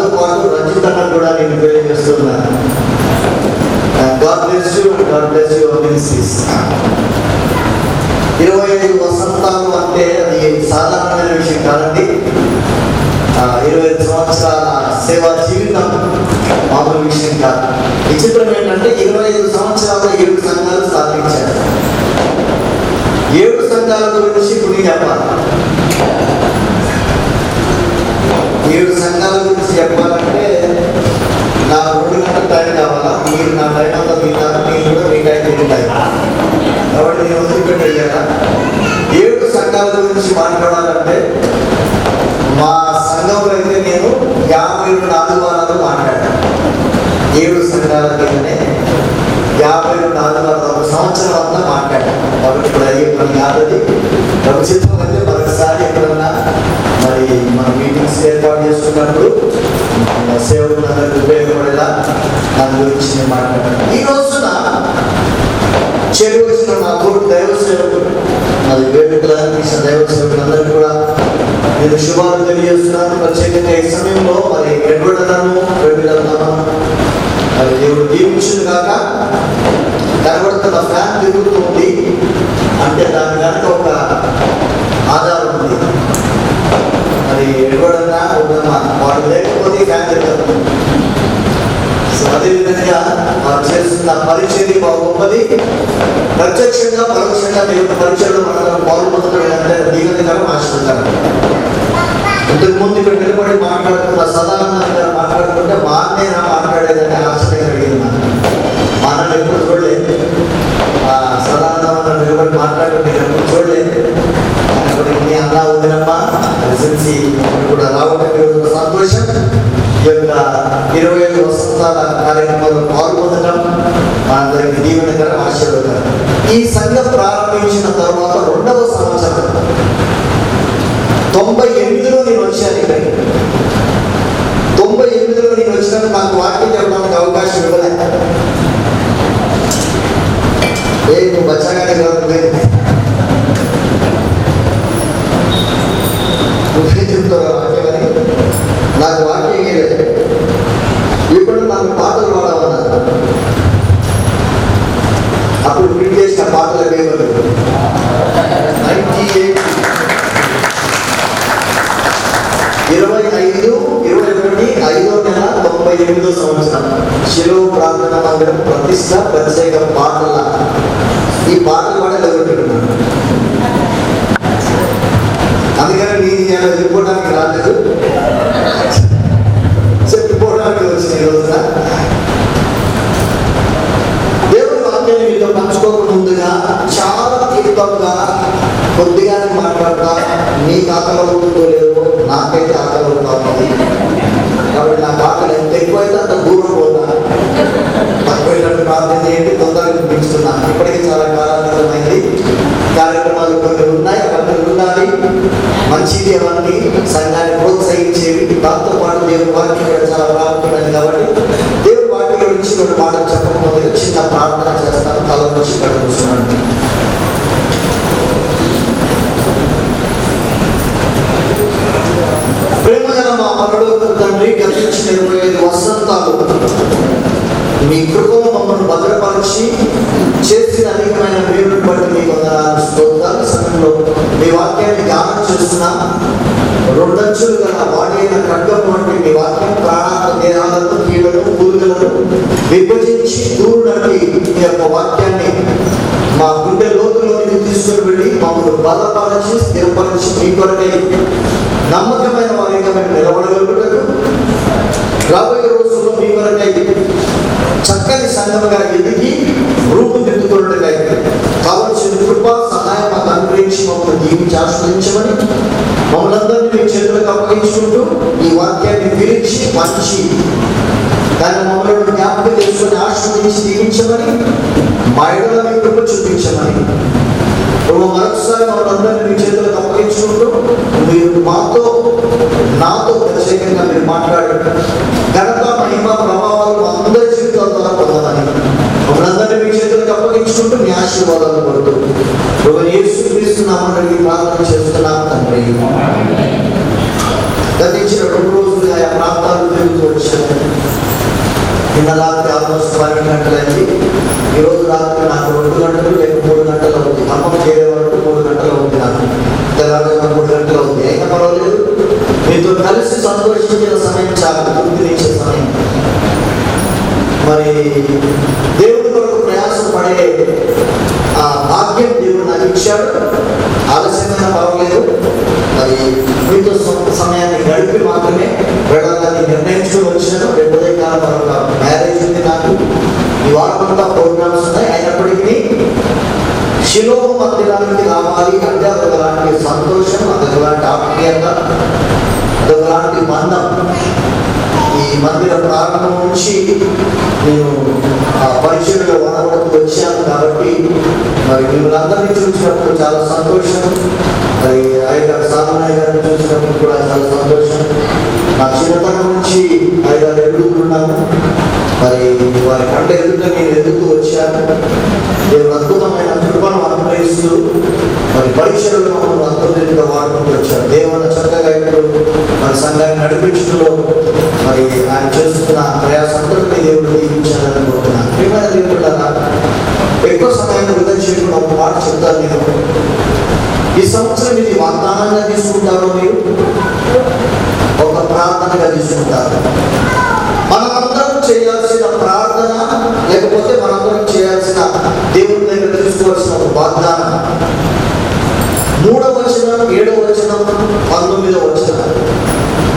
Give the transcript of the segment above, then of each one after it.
నాతో పాటు రంజితన్న కూడా నేను తెలియజేస్తున్నాను. God bless you, God bless you ministries. 25 వసంతాలు అంటే అది సాధారణమైన విషయం కాదండి. 25 సంవత్సరాల సేవా జీవితం మామూలు విషయం కాదు. విచిత్రం ఏంటంటే 25 సంవత్సరాలు 7 సంఘాలు స్థాపించారు. 7 సంఘాల గురించి ఇప్పుడు చెప్పాలి. 7 సంఘాల గురించి చెప్పాలంటే నాకు 2 గంటల టైం కావాలా? మీరు నా టైం అంతా తింటారు, మీరు కూడా మీ టైం తింటారు. కాబట్టి నేను వదిలిపెట్టేయాలా? 7 సంఘాల గురించి మాట్లాడాలంటే మా సంఘంలో అయితే నేను 52 ఆదివారాలు మాట్లాడాను. 7 సంఘాల కిందనే 52 ఆదివారాలు, ఒక సంవత్సరం అంతా మాట్లాడాను. కాబట్టి ఇప్పుడు అయ్యే పని కాదని ప్రభుత్వం అయితే మరొకసారి ఎప్పుడన్నా మరి మన మీటింగ్స్ ఏర్పాటు చేసుకున్నప్పుడు సేవకులందరికీ ఉపయోగపడేలా దాని గురించి నేను మాట్లాడాను. ఈ రోజున చెరువు వచ్చిన నా తోటి దైవ సేవకులు, అది వేడుకలను తీసిన దైవ సేవకులందరికీ కూడా నేను శుభాలు తెలియజేస్తున్నాను. ప్రత్యేకంగా ఈ సమయంలో మరి ఎడ్వర్డను మరి దేవుడు దీవించింది కాక కనబడుతున్న ఫ్యాన్ తిరుగుతుంది అంటే దాని కనుక ఒక ఆధారం ఉంది. మరి ఎడ్వర్డన్నా వాడు లేకపోతే ఫ్యాన్ తిరుగుతుంది. సో అదేవిధంగా వారు చేస్తున్న పరిచయం గొప్పది. ప్రత్యక్షంగా పరోక్షంగా దేవుని పరిచయంలో మనం పాల్గొంటున్నాడంటే దీవెనకరం ఆశిస్తాను. ఇంతకుముందు ఇక్కడ నిలబడి మాట్లాడుతున్న సదానంద మాట్లాడుతుంటే మా అన్నే మాట్లాడేదని ఆశ్చర్యం కలిగింది. మా అన్నలు ఎప్పుడు చూడలేదు. సదానంద నిలబడి మాట్లాడుతుంటే ఎప్పుడు చూడలేదు. మీ అన్న వదినమ్మా తెలిసి కూడా రావడం సంతోషం. ఈ యొక్క 25 వసంతాల కార్యక్రమంలో పాల్గొనడం మనందరికి దీవెనకరం, ఆశీర్వాదకరం. ఈ సంఘం ప్రారంభించిన తర్వాత 2వ సంవత్సరం 98లో నేను వచ్చాను. ఇక్కడికి 98లో నేను వచ్చినాక నాకు వాక్యం చెప్పడానికి అవకాశం ఇవ్వలేదు. నువ్వు బచ్చాగానే కాదు, నువ్వే చెప్తావు వాక్యం అని నాకు వాక్యం లేదు. ఇప్పుడు నాకు పాటలు పాడమన్నారు. అప్పుడు ప్రింట్ చేసిన పాటల పేపర్లు 25/21/98వ సంవత్సరం శిలువ ప్రార్థన మందిరం ప్రతిష్ట ప్రత్యేక పాటల ఈ పాటలు కూడా ఎదుర్కొంటున్నాను. అందుకని నేను చెప్పుకోవడానికి రాలేదు, చెప్పుకోవడానికి వచ్చిన ఈ రోజున దేవుని వాక్యాన్ని మీతో పంచుకోకుండా ముందుగా చాలా తీర్థంగా కొద్దిగానే మాట్లాడతా. నీకు ఆకలి అవుతుందో లేదో నాకైతే ఆకలి అవుతా ఉంది. కాబట్టి నాకు ఆకలి ఎంత ఎక్కువైతే అంత దూరం పోతా. తక్కువైనట్టు ప్రార్థన చేయండి, తొందరగా పిలుస్తున్నాను. ఇప్పటికీ చాలా కాలాంతరమైంది. కార్యక్రమాలు కొన్ని ఉన్నాయి, అవన్నీ ఉండాలి. మంచిది అవన్నీ సంఘాన్ని ప్రోత్సహించేవి. దాంతో పాటు దేవుని వాక్యం కూడా చాలా ప్రాముఖ్యమైనది. కాబట్టి దేవుని వాక్యం గురించి 2 మాటలు చెప్పకపోతే చిన్న ప్రార్థన చేస్తాను. తల నుంచి ఇక్కడ కూర్చున్నాను. ప్రేమగల మా పరలోక తండ్రి, గతించిన 25 వసంతాలు మీ కృపలో మమ్మల్ని భద్రపరిచి చేసిన అనేకమైన మేలును బట్టి మీ వందనాలు, స్తోత్రాలు. సమయంలో మీ వాక్యాన్ని ధ్యానం చేస్తున్నా. 2 అంచులు గల వాడైన ఖడ్గం వంటి మీ వాక్యం ప్రాణాత్మ దేహాలను, కీళ్లను, పురుగులను విభజించి దూరునట్టి మీ యొక్క వాక్యాన్ని మా గుండె లోతులోనికి తీసుకుని వెళ్ళి మమ్మల్ని బలపరిచి స్థిరపరిచి మీ కొరకై నమ్మకమైన వారిగా మేము నిలబడగలుగుతారు. రాబోయే రోజుల్లో మీ కొరకై చక్కని సంఘముగా ఎదిగి రూపుదిద్దుకున్నట్టుగా కావలసిన కృప సహాయం మాకు అనుగ్రహించి మమ్మల్ని దీవించి ఆశ్రయించమని మమ్మల్ని అందరినీ మీ చేతులకు అప్పగించుకుంటూ ఈ వాక్యాన్ని విరిచి పంచి దాన్ని మమ్మల్ని జ్ఞాపకం చేసుకుని ఆశ్రయించి దీవించమని మా ఎడల మీ కృప చూపించమని మరొకసారి మమ్మల్ని అందరినీ మీ చేతులకు అప్పగించుకుంటూ మీరు నాతో ప్రత్యేకంగా మీరు మాట్లాడారు. ఘనత, మహిమ, ప్రభావాలు అందరి జీవితాల ద్వారా పొందాలని మమ్మల్ని అందరినీ మీ చేతులకు అప్పగించుకుంటూ మీ ఆశీర్వాదాలు పడుతూ యేసుక్రీస్తు నామమున ప్రార్థన చేస్తున్నాం తండ్రి. గతించిన 2 రోజులు ఆయా ప్రాంతాలు తిరుగుతూ వచ్చాను. నిన్న రాత్రి ఆల్మోస్ట్ 12 గంటలైంది. ఈరోజు రాత్రి నాకు 2 గంటలు లేక 3 గంటలు అవుతుంది. ఖమ్మం చేరే వరకు 3 గంటలు అవుతుంది. నాకు తెల్లవారుజామున 3 గంటలు అవుతుంది. అయినా పర్వాలేదు, మీతో కలిసి సంతోషించిన సమయం చాలా తృప్తినిచ్చే సమయం. మరి దేవుడి కొరకు ప్రయాసం పడే ఆ భాగ్యం దేవుడు నాకు ఇచ్చాడు. ఆలస్యమైన పర్వాలేదు, మరి మీతో సమయాన్ని గడిపి మాత్రమే వెళ్ళాలని నిర్ణయించుకుని వచ్చాను. రేపు ఉదయకాలం మరొక మ్యారేజ్ ఉంది నాకు. ఈ వారమంతా ప్రోగ్రామ్స్ ఉన్నాయి. అయినప్పటికీ శిలోహ మందిరానికి రావాలి అంటే అదొకలాంటి సంతోషం, అదొకలాంటి ఆత్మీయత, అదొకలాంటి బంధం. ఈ మందిర ప్రారంభం నుంచి నేను పరిచయంలో వనవడకు వచ్చాను కాబట్టి మరి మిమ్మల్ని అందరినీ చూసినప్పుడు చాలా సంతోషం. మరి ఆయన సాధనాయ గారిని చూసినప్పుడు కూడా చాలా సంతోషం. నా చిన్నతనం నుంచి ఆయన ఎదుగుతున్నాను. మరి వారి కంట ఎదుగుతూ నేను ఎదుగుతూ వచ్చాను. దేవుడు అద్భుతమైన కృపను అనుగ్రహిస్తూ మరి పరీక్షలు మమ్మల్ని అద్భుతంగా వాడుకుంటూ వచ్చారు. దేవుని చక్కగా ఇప్పుడు మరి సంఘాన్ని నడిపించడంలో మరి ఆయన చేస్తున్న ప్రయాసంతటిని దేవుడు దీవించాలని అనుకుంటున్నాను. ప్రియమైన దేవుళ్ళారా, ఎక్కువ సమయాన్ని వృధా చేయకుండా ఒక మాట చెప్తాను నేను. ఈ సంవత్సరం ఇది వాగ్దానంగా తీసుకుంటారో మీరు ఒక ప్రార్థనగా తీసుకుంటారు. మనమందరం చేయాల్సిన ప్రార్థన లేకపోతే మనందరం చేయాల్సిన దేవుని దగ్గర తీసుకోవాల్సిన ఒక వాగ్దానం 3వ వచనం, 7వ వచనం, 19వ వచనం,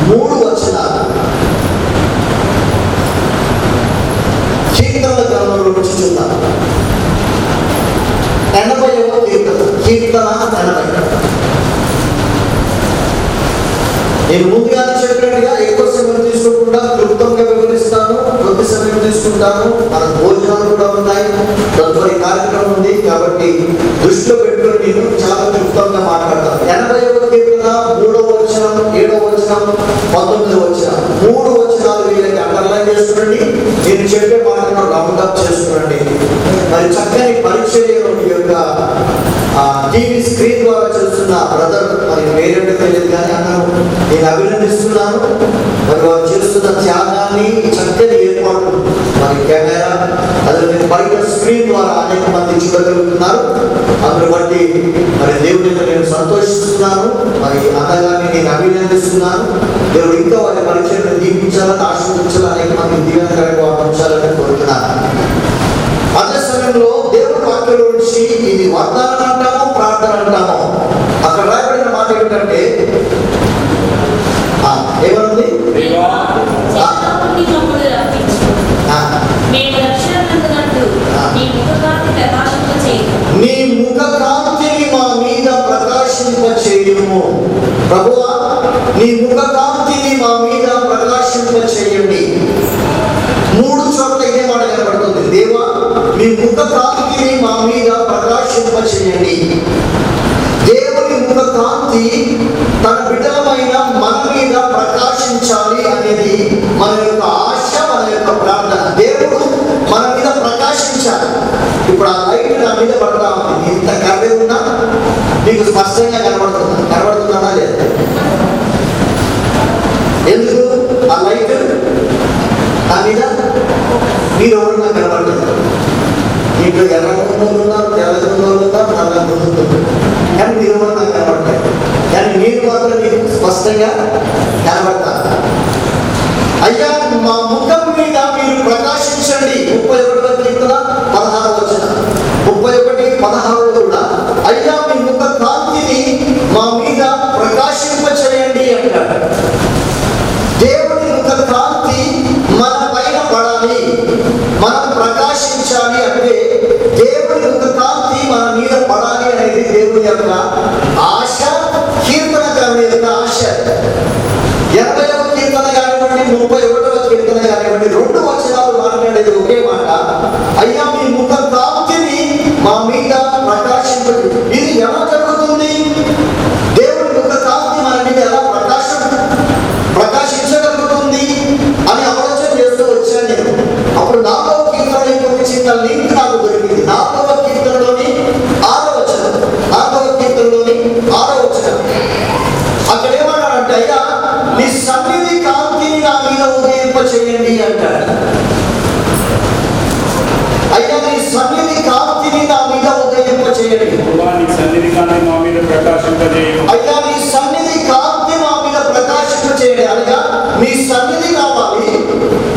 3 వచనాలు కీర్తనల గ్రంథంలో నుంచి చూద్దాం. 80వ కీర్తన 80. నేను ముందుగానే చెప్పినట్టుగా ఎక్కువ సమయం తీసుకోకుండా క్లుప్తంగా వివరిస్తాను. కొద్ది సమయం తీసుకుంటాను. మన భోజనాలు కూడా ఉన్నాయి, తదుపరి కార్యక్రమం ఉంది కాబట్టి దృష్టిలో పెట్టుకుని నేను చాలా క్లుప్తంగా మాట్లాడతాను. 80వ కీర్తన 3వ వచనం, 7వ వచనం, 19వ వచనం, 3 వచనాలు వీళ్ళకి అండర్లైన్ చేసుకునండి. నేను చెప్పే మాటను రౌండ్ అప్ చేసుకునండి. మరి చక్కని పరిచర్యలో మీ యొక్క టీవీ స్క్రీన్ ద్వారా చూస్తున్న బ్రదర్ మరి పేరెంట్ తెలియదు కానీ అన్నాను, నేను అభినందిస్తున్నాను. మరి వారు చేస్తున్న త్యాగాన్ని, చక్కని ఏర్పాటు, మరి కెమెరా అదే బయట స్క్రీన్ ద్వారా అనేక మంది చూడగలుగుతున్నారు. అందును బట్టి మరి దేవుడి నేను సంతోషిస్తున్నాను. మరి అన్నగారిని నేను అభినందిస్తున్నాను. దేవుడు ఇంకా వారి పరిచయం దీపించాలని, ఆశీర్వదించాలని, అనేక మంది దీవెనకరంగా పంచాలని కోరుతున్నాను. అదే సమయంలో దేవుడి వాక్యంలో నుంచి ఇది వాగ్దానం అంటామో ప్రార్థన అంటామో, అక్కడ రాయబడిన మాట ఏమిటంటే ఏమనుంది? నీ ముఖ కాంతిని మా మీద ప్రకాశింపచేయుము. ప్రభువా, నీ ముఖ కాంతిని మా మీద ప్రకాశింపచేయండి. 3 చోట్ల ఇదే మాట కనబడుతుంది. దేవా, మీ ముఖ కాంతిని మా మీద ప్రకాశింపచేయండి. దేవుని ముఖ కాంతి తన బిడ్డలమైన మన మీద ప్రకాశించాలి అనేది మన యొక్క ఆశ, మన యొక్క ప్రార్థన. దేవుడు మన మీద ప్రకాశించాలి. ఇప్పుడు ఆ లైట్ నా మీద పడతా ఉంది. ఇంత కర్రే ఉన్నా నీకు స్పష్టంగా కనబడుతుందా లేదా? ఎందుకు ఆ లైట్ నా మీద? మీరు ఎవరు నాకు కనబడుతున్నారు. ఇంట్లో ఎర్ర ముందు ఉన్నారు, తెల్ల ముందు ఉన్నారు, నల్ల ముందు ఉన్నారు. కానీ మీరు ఎవరు నాకు కనబడతారు. కానీ మీరు మాత్రం మీకు స్పష్టంగా కనబడతారు. అయ్యా, మా ముఖం మీద మీరు ప్రకాశించండి. 31వ కీర్తన 16వ వచనం, 31:16 కూడా అయ్యా మీ ముఖ కాంతిని మా మీద ప్రకాశింపచేయండి అంటాడు. దేవుని ముఖ కాంతి మన పైన పడాలి, మనం ప్రకాశించాలి అంటే దేవుని ముఖ కాంతి మన మీద పడాలి అనేది దేవుని యొక్క ఆశ, కీర్తనకారుని యొక్క ఆశ. 80వ కీర్తన కానివ్వండి, 31వ కీర్తన కానివ్వండి, 2 వచనాలు మాట్లాడే చేయండి అంటాడు. అయ్యా నీ సన్నిధి కాంతిని నా మీద ఉదయింప చేయండి. నీ సన్నిధి కాంతి మా మీద ప్రకాశింపజేయు. అయ్యా నీ సన్నిధి కాంతి మా మీద ప్రకాశింప చేయండి. అనగా నీ సన్నిధి కావాలి.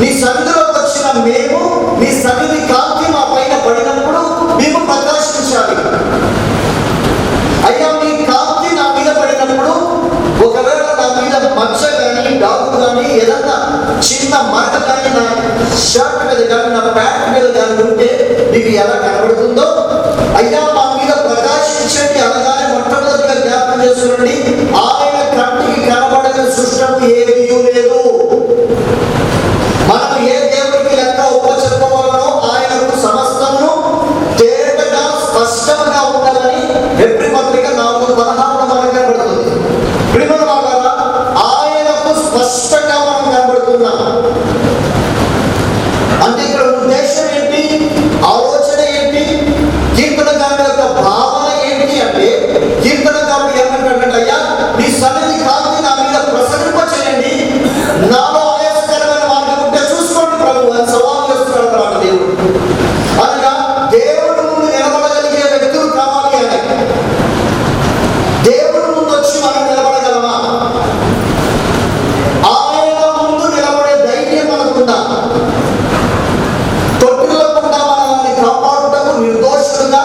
నీ సన్నిధిలోకి వచ్చిన మేము నీ సన్నిధి కాంతి మా పైన పడినప్పుడు మేము ప్రకాశించాలి. అయ్యా నీ కాంతి నా మీద పడినప్పుడు ఒకవేళ నా మీద మచ్చ కానీ డాగు కానీ ఏదన్నా చిన్న మరక కానీ నా షర్ట్ మీద కానీ నా ప్యాంట్ మీద కానీ ఉంటే నీకు ఎలా కనబడుతుందో అయ్యా మా మీద ప్రకాశించండి అనగానే మొట్టమొదటిగా జ్ఞాపకం చేసుకోండి, ఆయన కంటికి కనబడని సృష్టము ఏదీ లేదు. మనం ఏ దేవుడికి లెక్క ఉపచెప్పవలనో ఆయనకు సమస్తమును తేటగా స్పష్టంగా ఉండాలని ఎబ్రీ పత్రిక 4:16 మనకు కనబడుతుంది. ప్రియమైన వారలారా, ఆయనకు స్పష్టంగా మనం కనబడుతున్నాం. అంటే ఇక్కడ ఉద్దేశం ఏంటి, ఆలోచన ఏంటి, కీర్తనకారుడి యొక్క భావన ఏంటి అంటే కీర్తనకారుడు ఏమంటాడంటే అయ్యా నీ సన్నిధి కాంతి నా మీద ప్రసరింప చేయండి, నాలో ఆయాసకరమైన మార్గం ఉంటే చూసుకోండి ప్రభు అని సవాలు చేస్తున్నాడు అన్నమాట దేవుడు. అనగా దేవుడి ముందు నిలబడగలిగే వ్యక్తులు కావాలి అని. దేవుడి ముందు వచ్చి మనం నిలబడగలమా? ఆయన ముందు నిలబడే ధైర్యం మనకుందా? తొట్టిల్లకుండా మనల్ని కాపాడుటకు నిర్దోషులుగా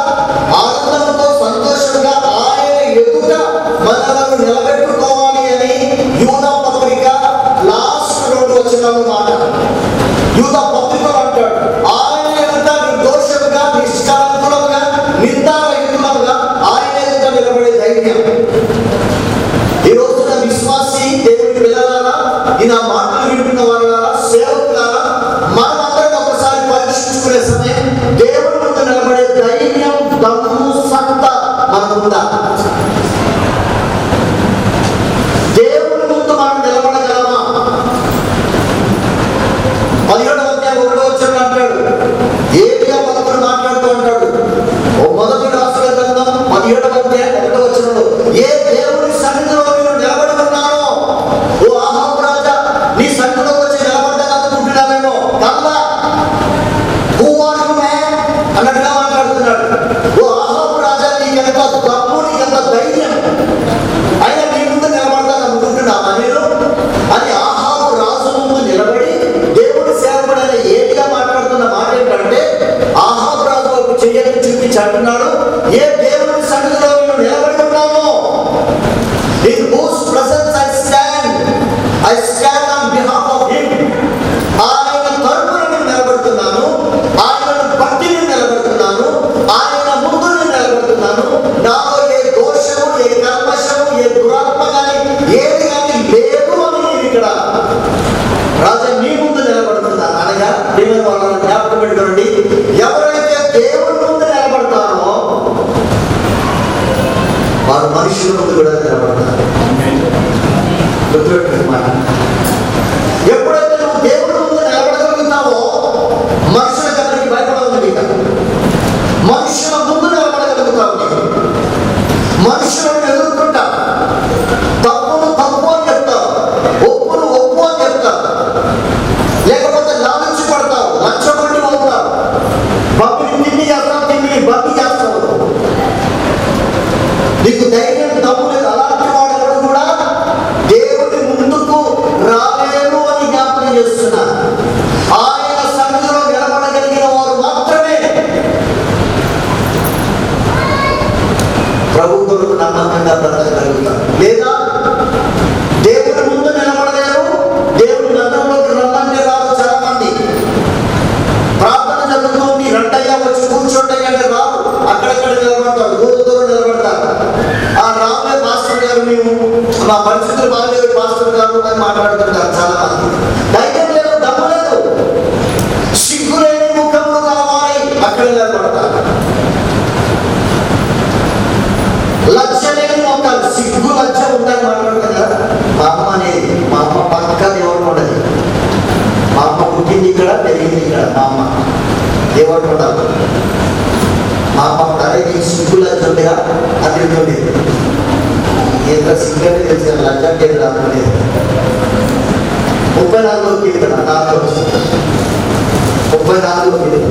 ఆనందంతో సంతోషంగా ఆయన ఎదుట మనలను నిలబెట్టుకోవాలి అని యూదా పత్రిక లాస్ట్ 2 వచనాలు మాట. యూదా పత్రికలు అంటాడు ఆయన ఎదుట నిర్దోషులుగా నిష్కలంకులుగా నిందారహితులుగా ఆయన ఎదుట నిలబడే ధైర్యం. ఈ రోజున విశ్వాసి దేవుడి పిల్లలారా, ఈ నా మాటలు వింటున్న వారులారా, సేవకులారా, మనమందరం ఒకసారి పరీక్షించుకునే సమయం దేవుడి ముందు నిలబడే ధైర్యం దమ్ము సత్తా మనకుందా? దేవుడి ముందు మనం నిలబడగలమా? 17వ అధ్యాయం 1వ వచనం అంటాడు, ఏలియా భక్తుడు మాట్లాడుతూ అంటాడు, మొదటి రాసుల గ్రంథం 17వ అధ్యాయం 1వ వచనంలో, ఏ దేవుడి సన్నిధిలో మీరు నిలబడి ఉన్నారో ఓ ఆహాబు రాజా నీ సన్నిధిలోకి వచ్చి నిలబడ్డానుకుంటున్నావేమో కల్లా who are you man అన్నట్టుగా మాట్లాడుతున్నాడు. ఓ ఆహాబు రాజా నీకెంత దమ్ము, నీకెంత ధైర్యం, ఆయన నీ ముందు నిలబడతాను అనుకుంటున్నావా నేను అని ఆహాబు రాజు ముందు నిలబడి దేవుడి సేవకుడైన ఏలియా మాట్లాడుతున్న మాట ఏంటంటే ఆహాబు రాజు ఒక చెయ్యని చూపించి అంటున్నాడు, ఏ దేవుడి సన్నిధిలో నేను నిలబడి ఉన్నాను, in whose presence I stand on behalf of him. ఆయన తరపున నేను నిలబడుతున్నాను, ఆయనను బట్టి నేను నిలబడుతున్నాను, ఆయన ముందు నేను నిలబడుతున్నాను. నాలో ఏ దోషము, ఏ కల్మషము, ఏ దురాత్మ కానీ ఏది కానీ లేదు అని నేను ఇక్కడ రాజా నీ ముందు నిలబడుతున్నాను అనగా దేవుని వాళ్ళని జ్ఞాపకం పెట్టుకోండి. ఎవరైతే దేవుడి ముందు నిలబడతారో వారు మనుషుల ముందు కూడా నిలబడతారు. ఎప్పుడైతే నువ్వు దేవుడి ముందు నిలబడగలుగుతావో మనుషుల దగ్గరికి భయపడవద్దు. మనుషుల ముందు నిలబడగలుగుతావు. మనుషులను ఎదుర్కొంటా, తప్పును తప్పు అని చెప్తావు, ఒప్పును ఒప్పు అని చెప్తావు, లేకపోతే లాలించి పడతావు, లంచగొండి అవుతావు, బబ్బిని తిండి చేస్తావు, తిండి బబ్బి చేస్తావు. నీకు ధైర్యం తప్పు లేదు. అలాంటి వాడు కూడా దేవుడి ముందుకు రాలేరు అని జ్ఞాపకం చేస్తున్నా. ఆయన సన్నిధిలో నిలబడగలిగిన వారు మాత్రమే ప్రభు కొరకు నమ్మకంగా బ్రతకగలుగుతారు. లేదా దేవుడి ముందు నిలబడలేరు, దేవుడి మందిరంలోకి రమ్మంటే రాదు. చాలా మంది ప్రార్థన జరుగుతుంది, రండయ్యా వచ్చి కూర్చోండి అంటే రాదు, అక్కడక్కడ నిలబడతారు, దూరం నిలబడతారు. ఆ రామే పాస్టర్ గారు మేము మా పరిస్థితులు బాగలేవు పాస్టర్ గారు అని మాట్లాడుతుంటారు చాలా మంది. ధైర్యం లేదు, దమ్ము లేదు, సిగ్గులేని ముఖంలో కావాలి అక్కడ నిలబడతారు. లజ్జ లేని మొక్కలు, సిగ్గు లజ్జ ఉందని మాట్లాడుతారు కదా. మా అమ్మ అనేది, మా అమ్మ పక్కన ఎవరు ఉండదు, కీర్తన 4వ వచనం. 34వ కీర్తన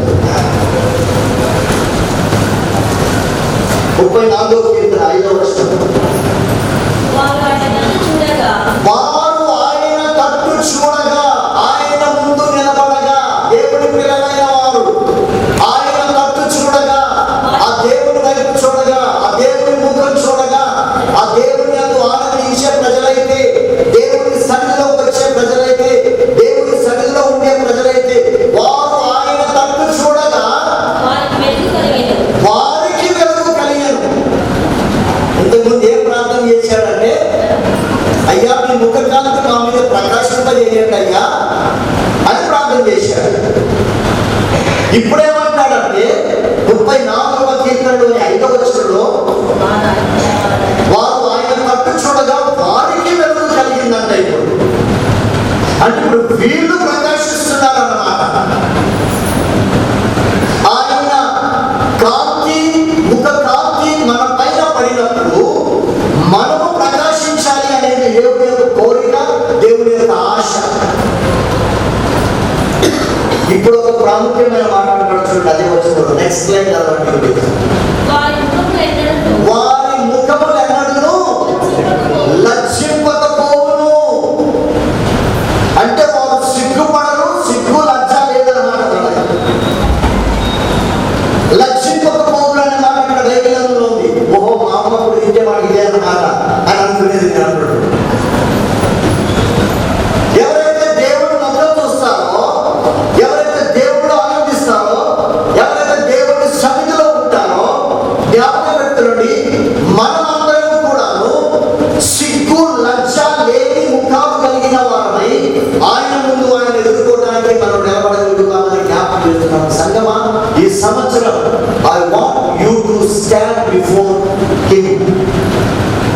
34వ కీర్తన 5వ వచనం. వారు ఆయన తట్టు చూడగా, ఆయన ముందు నిలబడగా, దేవుని పిల్లలైన వారు ఆయన తట్టు చూడగా, ఆ దేవుని వైపు చూడగా, ఆ దేవుని ముఖం చూడగా, ఆ దేవుని యందు ఆనందించే ప్రజలైతే, దేవుని సన్నిధిలోకి వచ్చే ప్రజలైతే, దేవుని సన్నిధిలో ఉండే ప్రజలైతే, వారు ఆయన తట్టు చూడగా వారికి వెలుగు కలిగెను. ఇంతకుముందు ఏం ప్రార్థన చేశాడంటే, అయ్యా మీ ముఖ కాంతి మా మీద ప్రకాశింపజేయండి అయ్యా అని ప్రార్థన చేశాడు. ఇప్పుడేమంటాడంటే 34వ కీర్తనలోని 5వ వచనంలో వారు ఆయన తట్టు చూడగా వారికి వెలుగు కలిగిందంట. ఇప్పుడు అంటే ఇప్పుడు వీళ్ళు ప్రకాశిస్తున్నారన్నమాట. ఆయన కాంతి, ముఖ కాంతి మన పైన పడినప్పుడు మనము ప్రకాశించాలి అనేది దేవుని యొక్క కోరిక, దేవుని యొక్క ఆశ. ఇప్పుడు ఒక ప్రాముఖ్యమైన మాట చూడండి, అదే వచ్చిన నెక్స్ట్ లైన్ చదవండి. వారి ముఖములు ఎన్నడూ లజ్జింపకపోవును. అంటే వారు సిగ్గుపడరు, సిగ్గు లజ్జ లేదన్నమాట. లజ్జింపకపోవును అనే మాట ఇక్కడ దైవజనంలో ఉంది. ఓహో మా అమ్మ కూడా ఇంటే వాడు ఇదే అన్నమాట అని అనుకునేది అన్నాడు. ఎవరైతే దేవుడు మొదలు చూస్తారో, ఎవరైతే దేవుడు ఆనందిస్తారో, ఎవరైతే దేవుడి సన్నిధిలో ఉంటారో, జ్ఞాపకం పెట్టుకోండి, మనమందరం కూడాను సిగ్గు లజ్జ లేని ముఖాలు కలిగిన వారమై ఆయన ముందు ఆయన ఎదుర్కోవడానికి మనం నిలబడగలుగుతామని జ్ఞాపకం చేస్తున్నాం. సంగమా, ఈ సంవత్సరం I want you to stand before him.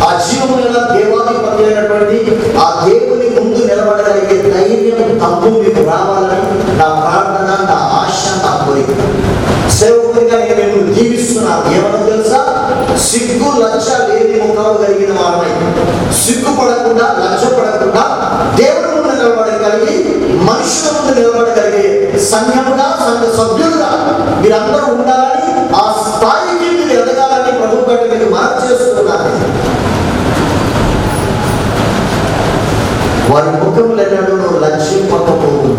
ఆ జీవముల దేవాధిపతి అయినటువంటి ఆ దేవుని ముందు నిలబడగలిగే ధైర్యం తప్పు మీకు రావాలని నా ప్రార్థన, నా ఆశ, నా కోరిక. సేవకుడిగా నేను జీవిస్తున్నాను. ఏమన్నా తెలుసా? సిగ్గు లజ్జ లేని ముఖాలు కలిగిన వారమై, సిగ్గుపడకుండా లజ్జ పడకుండా దేవుని ముందు నిలబడగలిగి, మనుషుల ముందు నిలబడగలిగే సంఘముగా, సంఘ సభ్యులుగా మీరందరూ ఉండాలని, ఆ స్థాయికి మీరు ఎదగాలని ప్రభు పేట మీకు మనవి చేస్తున్నాను. వారి ముఖములు ఎన్నడూ లజ్జింపకపోవు.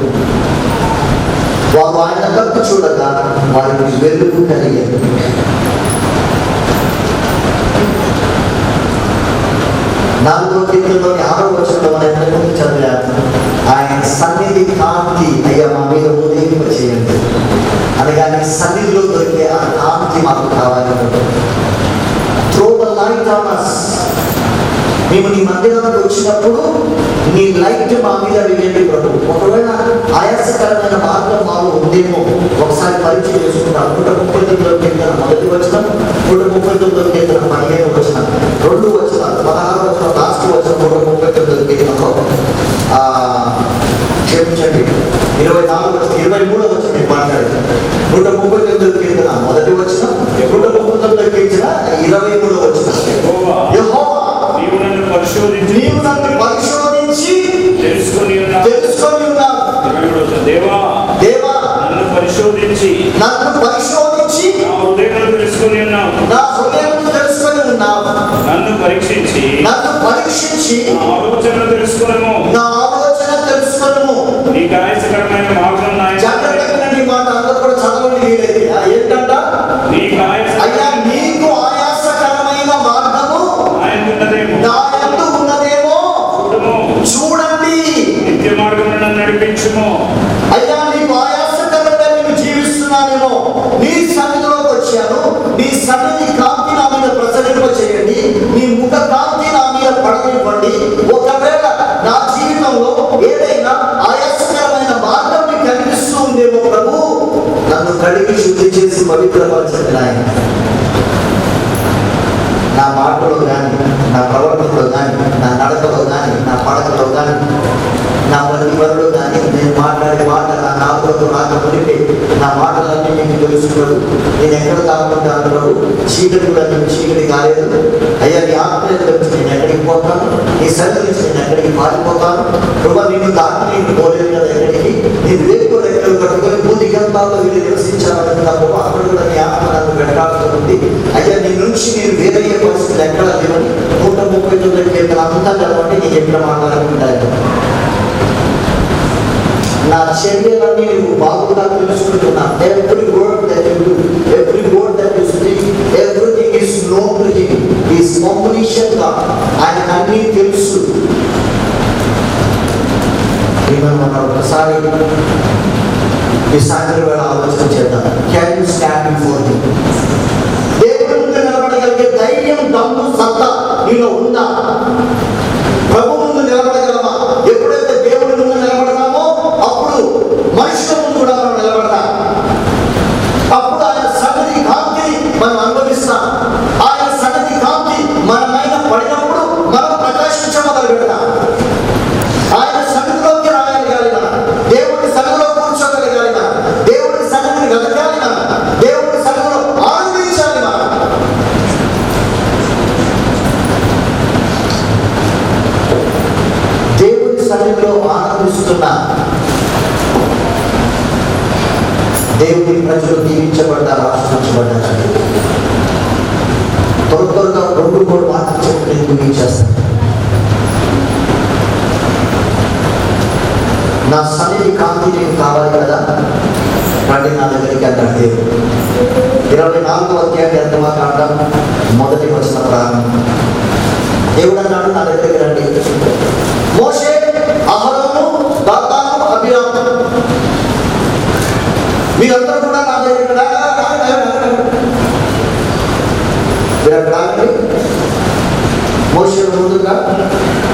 వారు ఆయన తట్టు చూడగా వారికి వెలుగు కలిగేది. నాలుగో కీర్తనలోని 6వ వచనంలో మనం ఎంతమంది చదివాము? ఆయన సన్నిధి కాంతి అయ్యా మా మీద ఉదయింప చేయండి అనగా ఆయన సన్నిధిలో దొరికే ఆ కాంతి మాకు కావాలి. Throw the light on us. మేము నీ మందిరానికి వచ్చినప్పుడు నీ లైట్ మా మీద వేయండి ప్రభు. ఒకవేళ ఆయాసకరమైన మార్గం మాకు ఉందేమో ఒకసారి పరిచయం చేసుకుంటాం. 139వ కీర్తన 1వ వచనం, 139వ కీర్తన 15వ వచనం, 2 వచనాలు, 16వ వచనం, లాస్ట్ వచనం 139వ కీర్తనలో క్షమించండి 23వ వచనం మాట్లాడారు. 139వ కీర్తన 1వ వచనం, 139వ కీర్తన 23వ వచనం. యెహోవా నీవు నన్ను పరిశోధించి తెలుసుకొని ఉన్నావు. దేవా నన్ను పరిశోధించి నా హృదయం తెలుసుకొని ఉన్నావు. నన్ను పరీక్షించి నా ఆలోచన తెలుసుకొనుము. నీకు ఆయాసకరమైన మార్గం జాగ్రత్తగా మాట అందరూ కూడా చదవండి. ఏంటంట? అయ్యా నీకు ఆయాసకరమైన మార్గము నాయందు ఉన్నదేమో చూడండి. నిత్య మార్గం నన్ను నడిపించుము. అయ్యా నీకు ఆయాసకరంగా నేను జీవిస్తున్నానేమో, నీ సన్నిధిలోకి వచ్చాను, నీ సన్నిధి కాంతి నా మీద ప్రసరింప చేయండి, నీ ముఖ కాంతి నా మీద పడనివ్వండి. ఒకవేళ నా జీవితంలో ఏదైనా ఆయాసకరమైన మార్గం మీకు కనిపిస్తూ ఉందేమో ప్రభు, నన్ను కడిగి శుద్ధి చేసి పవిత్రపరచండి నాయన. నా మాటలో కానీ, నా ప్రవర్తనలో కానీ, నా నడకలో కానీ, నా పడకలో కానీ, నా ప్రతి పనులు కానీ, నేను మాట్లాడే మాట నా నాలుగుతో నాకు మునిపి నా మాటలన్నీ మీకు తెలుసుకున్నాడు. నేను ఎక్కడ దాక్కుంటా అన్నాడు. చీకటి కూడా నేను చీకటి కాలేదు. అయ్యా నీ ఆత్మీయత నుంచి నేను ఎక్కడికి పోతాను, నీ సన్నిధి నుంచి నేను ఎక్కడికి పారిపోతాను. ప్రభా నిన్ను దాటి నేను పోలేదు కదా ఎక్కడికి. నేను వేపుకొని ఎక్కడ కట్టుకొని భూదిగంతాల్లో వీళ్ళు నివసించాలని తప్ప అక్కడ కూడా నీ ఆత్మ నన్ను వెంటాడుతుంది. అయ్యా నీ నుంచి నేను వేరయ్యే పరిస్థితులు ఎక్కడ లేవని 139 కీర్తన అంతా చదవండి. నేను చెప్పిన మాట్లాడుకుంటాను. నా చర్యలన్నీ నువ్వు బాగుగా తెలుసుకుంటున్నా. Every word that you do, every word that you speak, everything is known to him. Is completion గా ఆయన అన్నీ తెలుసు. మనం ఒకసారి ఈ సాయంత్రం వేళ ఆలోచన చేద్దాం. Can you stand before him? దేవుడి ముందు నిలబడగలిగే ధైర్యం, దమ్ము, సత్తా నీలో ఉందా? ప్రభు ముందు నిలబడగలమా? ఎప్పుడైతే దేవుడి ముందు నిలబడతామో అప్పుడు మనుషుల ముందు కూడా మనం నిలబడతాం. అప్పుడు ఆయన సన్నిధి కాంతిని మనం అనుభవిస్తాం. ఆయన సన్నిధి కాంతి మన పైన పడినప్పుడు మనం ప్రకాశించడం మొదలు పెడతాం. ఆయన సన్నిధిలోకి రాయగలిగాలి మనం. దేవుడి సన్నిధిలో కూర్చోగలిగాలి మనం. దేవుడి సన్నిధిని వెతకాలి మనం. దేవుడి సన్నిధిలో ఆనందించాలి మనం. దేవుడి సన్నిధిలో ఆనందిస్తున్నా దేవుడి ప్రజలు దీవించబడ్డారు, ఆశ్రయించబడ్డారు. త్వరగా 2-3 మాటలు చెప్పి నేను ముగించేస్తాను. నా సన్నిధి కాంతి నీకు కావాలి కదా, రండి నా దగ్గరికి అన్నాడు దేవుడు. 24వ అధ్యాయం ఎంత మాట్లాడతాం, మొదటి వచనం ప్రారంభం. దేవుడు అన్నాడు నా దగ్గరికి రండి. మోషే, అహరోను, దాతాను, అబీరాము మీరందరూ కూడా నా దగ్గరికి మీరు అక్కడ ఆగండి. మోషే ముందుగా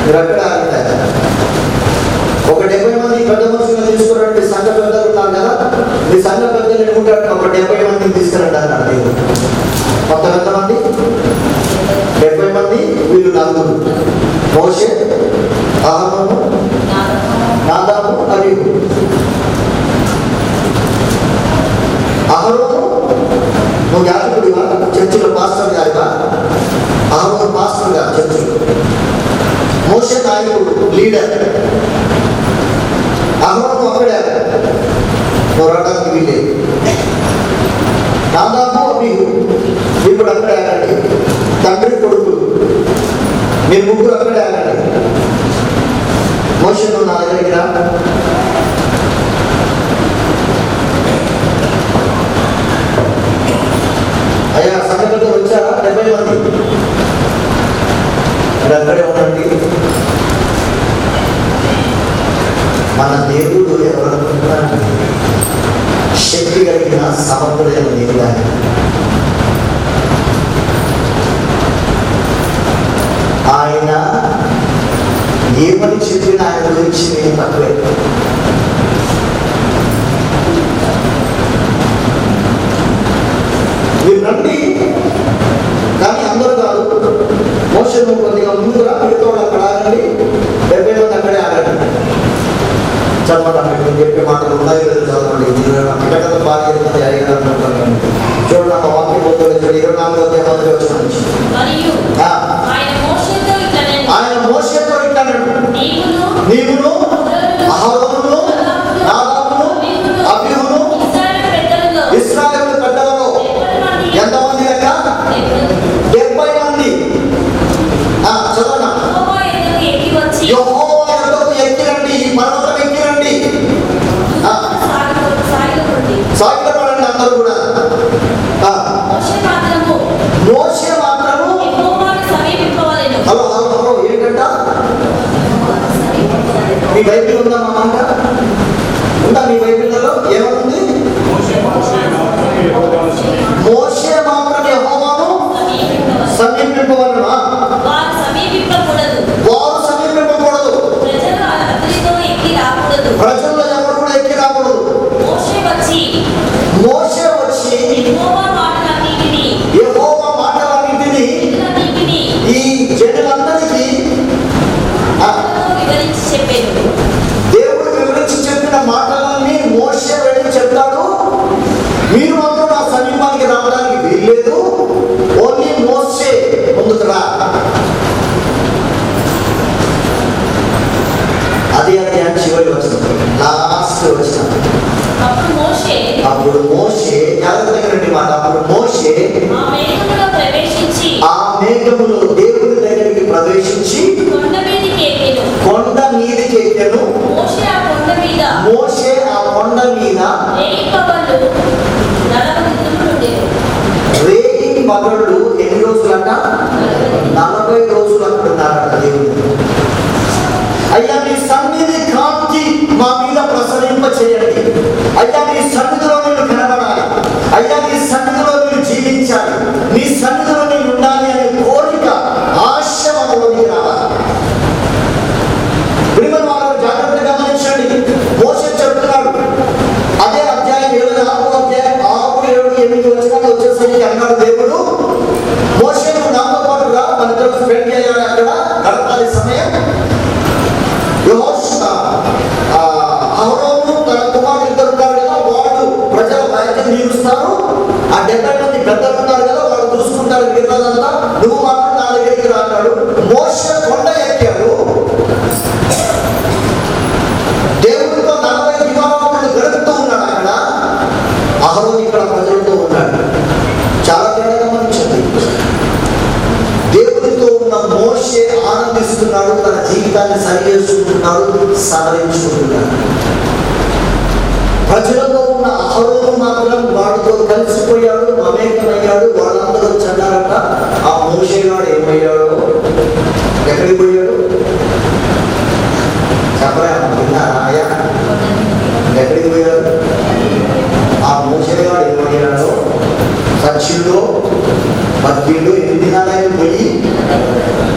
మీరు అక్కడ ఆగుతారు. ఒక 70 మంది పెద్ద మనుషులను తీసుకురండి. సంఘ పెద్దలు ఉన్నారు కదా, మీ సంఘ పెద్దలు ఎన్నుకుంటారు. ఒక 70 మందిని తీసుకురండి అన్నాడు దేవుడు. మొత్తం ఎంతమంది? 70 మంది. వీళ్ళు 4: మోషే, అహరోను, నాదాబు, అబీహు. అహరోను నువ్వు యాజకుడివా? చర్చిలో పాస్టర్ గారివా? అహరోను పాస్టర్ గారు చర్చిలో. మోషే నాయకుడు, లీడర్. అహరోను అక్కడే, నువ్వు రావడానికి వీలేదు. నాదాబు, అబీహు ఇప్పుడు అక్కడే ఆగండి. తండ్రి కొడుకులు మీరు ముగ్గురు అక్కడే ఆగండి. మోషే నువ్వు నా దగ్గరికి రా. అయ్యా సంఘటనతో వచ్చారా? 70 మంది మీరు అక్కడే ఉండండి. మన దేవుడు ఎవరనుకుంటున్నాడు? శక్తి కలిగిన సమర్థుడైన దేవుడు ఆయన. ఆయన ఏమని చెప్పిన ఆయన గురించి నేను తక్కువే. మీరు రండి, కానీ అందరూ కాదు. మోషే నువ్వు కొద్దిగా ముందుగా మిగతా వాళ్ళు అక్కడ ఆగండి. 70 మంది అక్కడే ఆగండి. చదవండి, నేను చెప్పే మాటలు ఉన్నాయి కదా, చదవండి. పిల్లకథ బాగా చూడండి. ఒక వాక్యం పోతుంది 24వ అధ్యాయం వచ్చిన నుంచి. ఆయన మోషేతో ఇట్లన్నాడు, నీవును అహరోనును నాదాబును అబీహును ఇశ్రాయేలు పెద్దలలో ఎంతమంది లెక్క? 70 మంది. చదవనా? యెహోవా యొద్దకు ఎక్కిరండి, పర్వతం ఎక్కిరండి. సాగిలపడండి అందరూ కూడా. వచ్చిన అప్పుడు మోషే జాగ్రత్తగా మాట, అప్పుడు మోషే ఆ మేఘములో ప్రవేశించి ఆ మేఘములో దేవుని దగ్గరికి ప్రవేశించి కొండ మీదకి ఎక్కెను. కొండ మీదకి ఎక్కెను. మోషే ఆ కొండ మీద మోషే ఆ కొండ మీద రేయిపగళ్ళు 40 దినములు ఉండెను. రేయి పగళ్ళు ఎన్ని రోజులంట? 40 రోజులు అక్కడ ఉన్నారట దేవుడు. అయ్యా నీ సన్నిధి కాంతి మా మీద ప్రసరింప చేయండి. అయ్యా నీ సన్నిధిలో నేను కనబడాలి. అయ్యా నీ సన్నిధిలో నేను జీవించాలి. నీ సన్నిధిలో నేను ఉండాలి అనే కోరిక, ఆశ మనలోకి రావాలి. ప్రియమైన వారు జాగ్రత్తగా గమనించండి. మోషే చెప్తున్నాడు, అదే అధ్యాయం 24 అధ్యాయం 6, 7, 8 వచనాలు వచ్చేసరికి అన్నాడు దేవుడు, మోషే నువ్వు నాతో పాటు రా, మన ఇద్దరు స్పెండ్ చేయాలి, అక్కడ గడపాలి సమయం. అహరోను తన కుమారుడు ఇద్దరు ఉన్నారు కదా, వాళ్ళు ప్రజల బాధ్యత నిలుస్తారు. ఆ 70 మంది పెద్దలు ఉన్నారు కదా, వాళ్ళు చూసుకుంటారు మిగతాదంతా. నువ్వు మాత్రం నా దగ్గరికి రా అన్నాడు. మోషే కొండ ఎక్కాడు. దేవుడితో 40 దినాలు గడుపుతూ ఉన్నాడు అక్కడ. అహరోను ఇక్కడ ప్రజలతో ఉన్నాడు. చాలా తేడా గమనించండి. దేవుడితో ఉన్న మోషే ఆనందిస్తున్నాడు, తన జీవితాన్ని సరి చేసుకుంటున్నాడు, సవరించుకుంటున్నాడు. ప్రజలతో ఉన్న అహరోను మాత్రం వాడితో కలిసిపోయాడు, మమేకమయ్యాడు. వాళ్ళందరూ చన్నారట, ఆ మోషే గాడు ఏమయ్యాడు? ఎక్కడికి పోయాడు? చెప్పరాయా? ఎక్కడికి పోయాడు? ఆ మోషే గాడు ఏమయ్యాడు? సచ్చిందో బతికిండు. 8 దినాలైన పోయి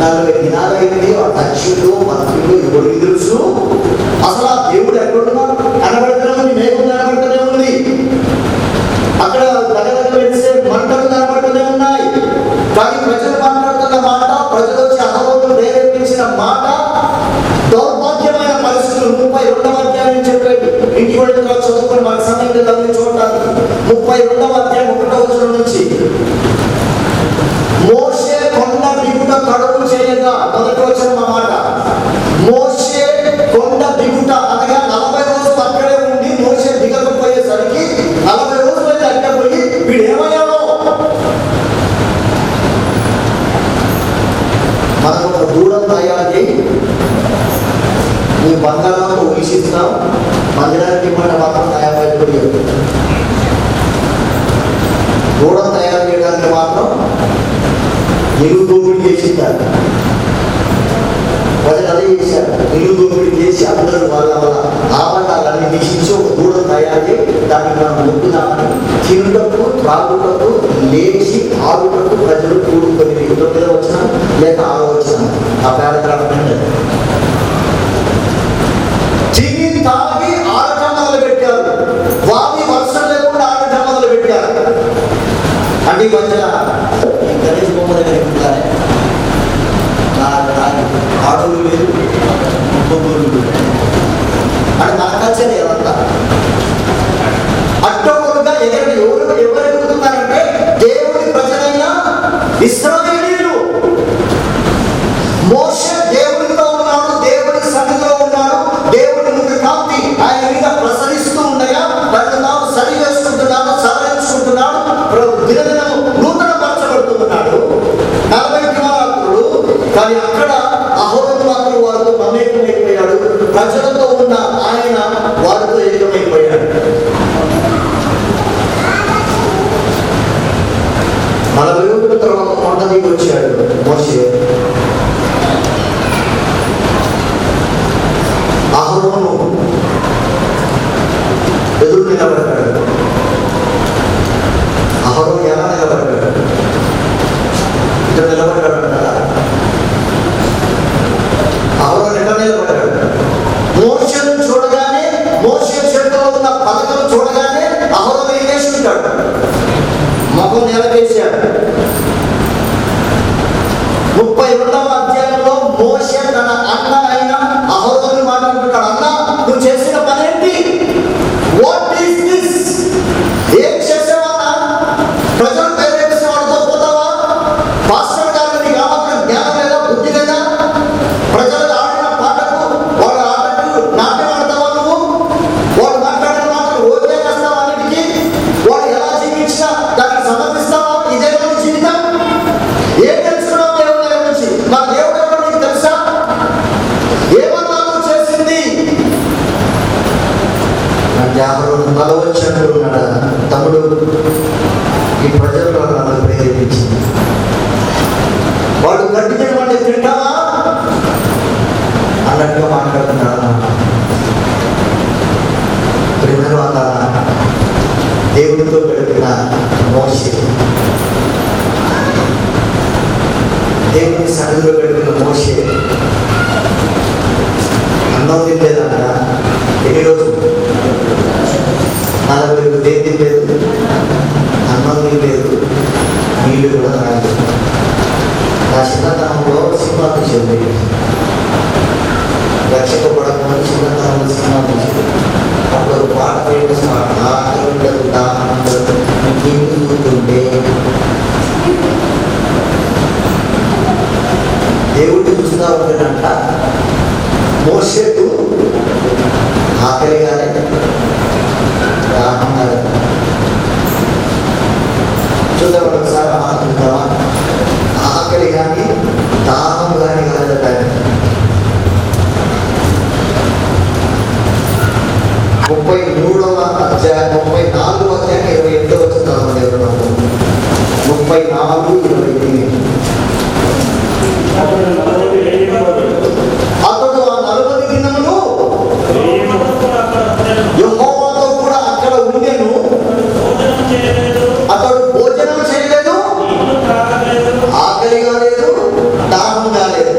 40 దినాలైంది. ఆ సచ్చిందో బతికిండు ఎవరికి తెలుసు? అసలు ఆ దేవుడు ఎక్కడున్నాడు? కనబడుతూనే ఉంది, మేఘం కనబడుతూనే ఉంది, అక్కడ దగ్గర వెలిసే మంటలు కనబడుతూనే ఉన్నాయి. కానీ ప్రజలు మాట్లాడుతున్న మాట, ప్రజలు వచ్చి అహరోను ప్రేరేపించిన మాట దౌర్భాగ్యమైన పరిస్థితులు. 32వ అధ్యాయం చెప్పాడు. ఇంటికి వెళ్ళిన తర్వాత చదువుకొని మన సమయం లేదు చూడటానికి. 32వ అధ్యాయం 1వ వచనం నుంచి, మోషే కొండ దిగుట కడుపు చేయగా, మొదటి వచనం అన్నమాట. మోషే కొండ దిగుట అనగా 40 రోజులు అక్కడే ఉండి మోషే దిగకపోయేసరికి 40 రోజులు అయితే అక్కడ పోయి వీడు ఏమయ్యాడో. మనం ఒక దూడం తయారు చేయి, నీ బంగారంతో ఉలిసిస్తాం, మందిరానికి మన మాత్రం తయారు. దూడం తయారు చేయడానికి మాత్రం నిలువు దోపిడీ చేసింటారు. ప్రజలు అదే చేశారు, నిలువు దోపిడీ చేసి అందరూ వాళ్ళ ఆభరణాలన్నీ తీసించి ఒక దూడం తయారు చేసి దాన్ని మనం మొక్కుదామని తినుటకు, త్రాగుటకు, లేచి ఆడుటకు ప్రజలు కూడుకొని 9వ వచనం లేక 6వ వచనం ఆ పారాగ్రాఫ్ తిని తాగి ఆడటం మొదలు పెట్టారు. వారి వర్షం లేకుండా ఆడటం మొదలు పెట్టారు. అంటే ఈ మధ్య గణేష్ బొమ్మ దగ్గర ఉంటారే, ఆడోళ్ళు లేదు, బొమ్మలు లేదు అని నాకు నచ్చని అదంతా. అట్టొకరుగా ఎవరు ఎదుగుతున్నారంటే దేవుడి ప్రజలైన ఇశ్రాయేలీయులు. మోషే దేవుడితో ఉన్నాడు, దేవుడి సన్నిధిలో ఉన్నాడు, దేవుడి ముందు కాంతి ఆయన మీద ప్రసరిస్తూ ఉండగా తను తాను సరి చేసుకుంటున్నాడు, సవరించుకుంటున్నాడు, దినదినము నూతన పరచబడుతున్నాడు. 40 దినాలు. కానీ అక్కడ అహరోను మాత్రం వారితో మమేకమైపోయాడు. ప్రజలతో ఉన్న ఆయన వారితో ఏకమైపోయాడు. మన విరుగుల తర్వాత కొండ దిగి వచ్చాడు మోషే. అహరోను ఎదురు నిలబడ్డాడు. అహరోను ఎలా నిలబడ్డాడు? ఇక్కడ నిలబడ్డాడు అంటారా? అహరోను ఎక్కడ నిలబడ్డాడు? మోషేను చూడగానే, మోషే చేతిలో ఉన్న పథకం చూడగానే అహరోను ఏం చేసుకుంటాడు? ముఖం నిలవేశాడు. 32వ అధ్యాయంలో మోషే తన అన్న అయిన అహరోను మాట్లాడుతున్నాడు. అన్న, నువ్వు చేసిన పనేంటి? What is this? ఏం చేసేవన్నా? ప్రజలు ప్రేరేపిస్తే వాడితో పోతావా? పాస్టర్ గారు నీకు మాత్రం జ్ఞానం లేదా, బుద్ధి లేదా? ప్రజలు ఆడిన పాటకు వాడు ఆటకు నాట్యం ఆడతావా నువ్వు? యాభై తల వచ్చి అంటున్నాడు, తమ్ముడు ఈ ప్రజల్లో నన్ను ప్రేరేపించింది. వాడు గట్టి తినమంటే తింటావా అన్నట్టుగా మాట్లాడుతున్నాడు. తర్వాత దేవుడితో గడిపిన మోషే, దేవుని సన్నిధిలో గడిపిన మోషే అన్నం తినలేదంట. ఎన్ని రోజులు? 40 రోజులు. దేని తినలేదు? అన్నం తినలేదు, నీళ్ళు కూడా తాగలేదు. నా చిన్నతనంలో సినిమా తీసేది, రక్షింపబడకుండా చిన్నతనంలో సినిమా తీసేది. అప్పుడు పాట ఫేమస్ పాట, ఆకలి దాహం నీళ్ళు చూస్తుంటే దేవుడిని చూస్తూ ఉంటాడంట. మోషేకు ఆకలి కానీ దాహం కానీ. చూద్దాం ఒకసారి ఆడుతుంటావా? ఆకలి కానీ దాహం కానీ కాదట. 33వ అధ్యాయం 34వ అధ్యాయం 28వ వచనం దేవుడు 34:28. అతడు ఆ 40 దినములు యెహోవాతో కూడా అక్కడ ఉండెను. అతడు భోజనం చేయలేదు, ఆకలి కాలేదు, దాహం కాలేదు.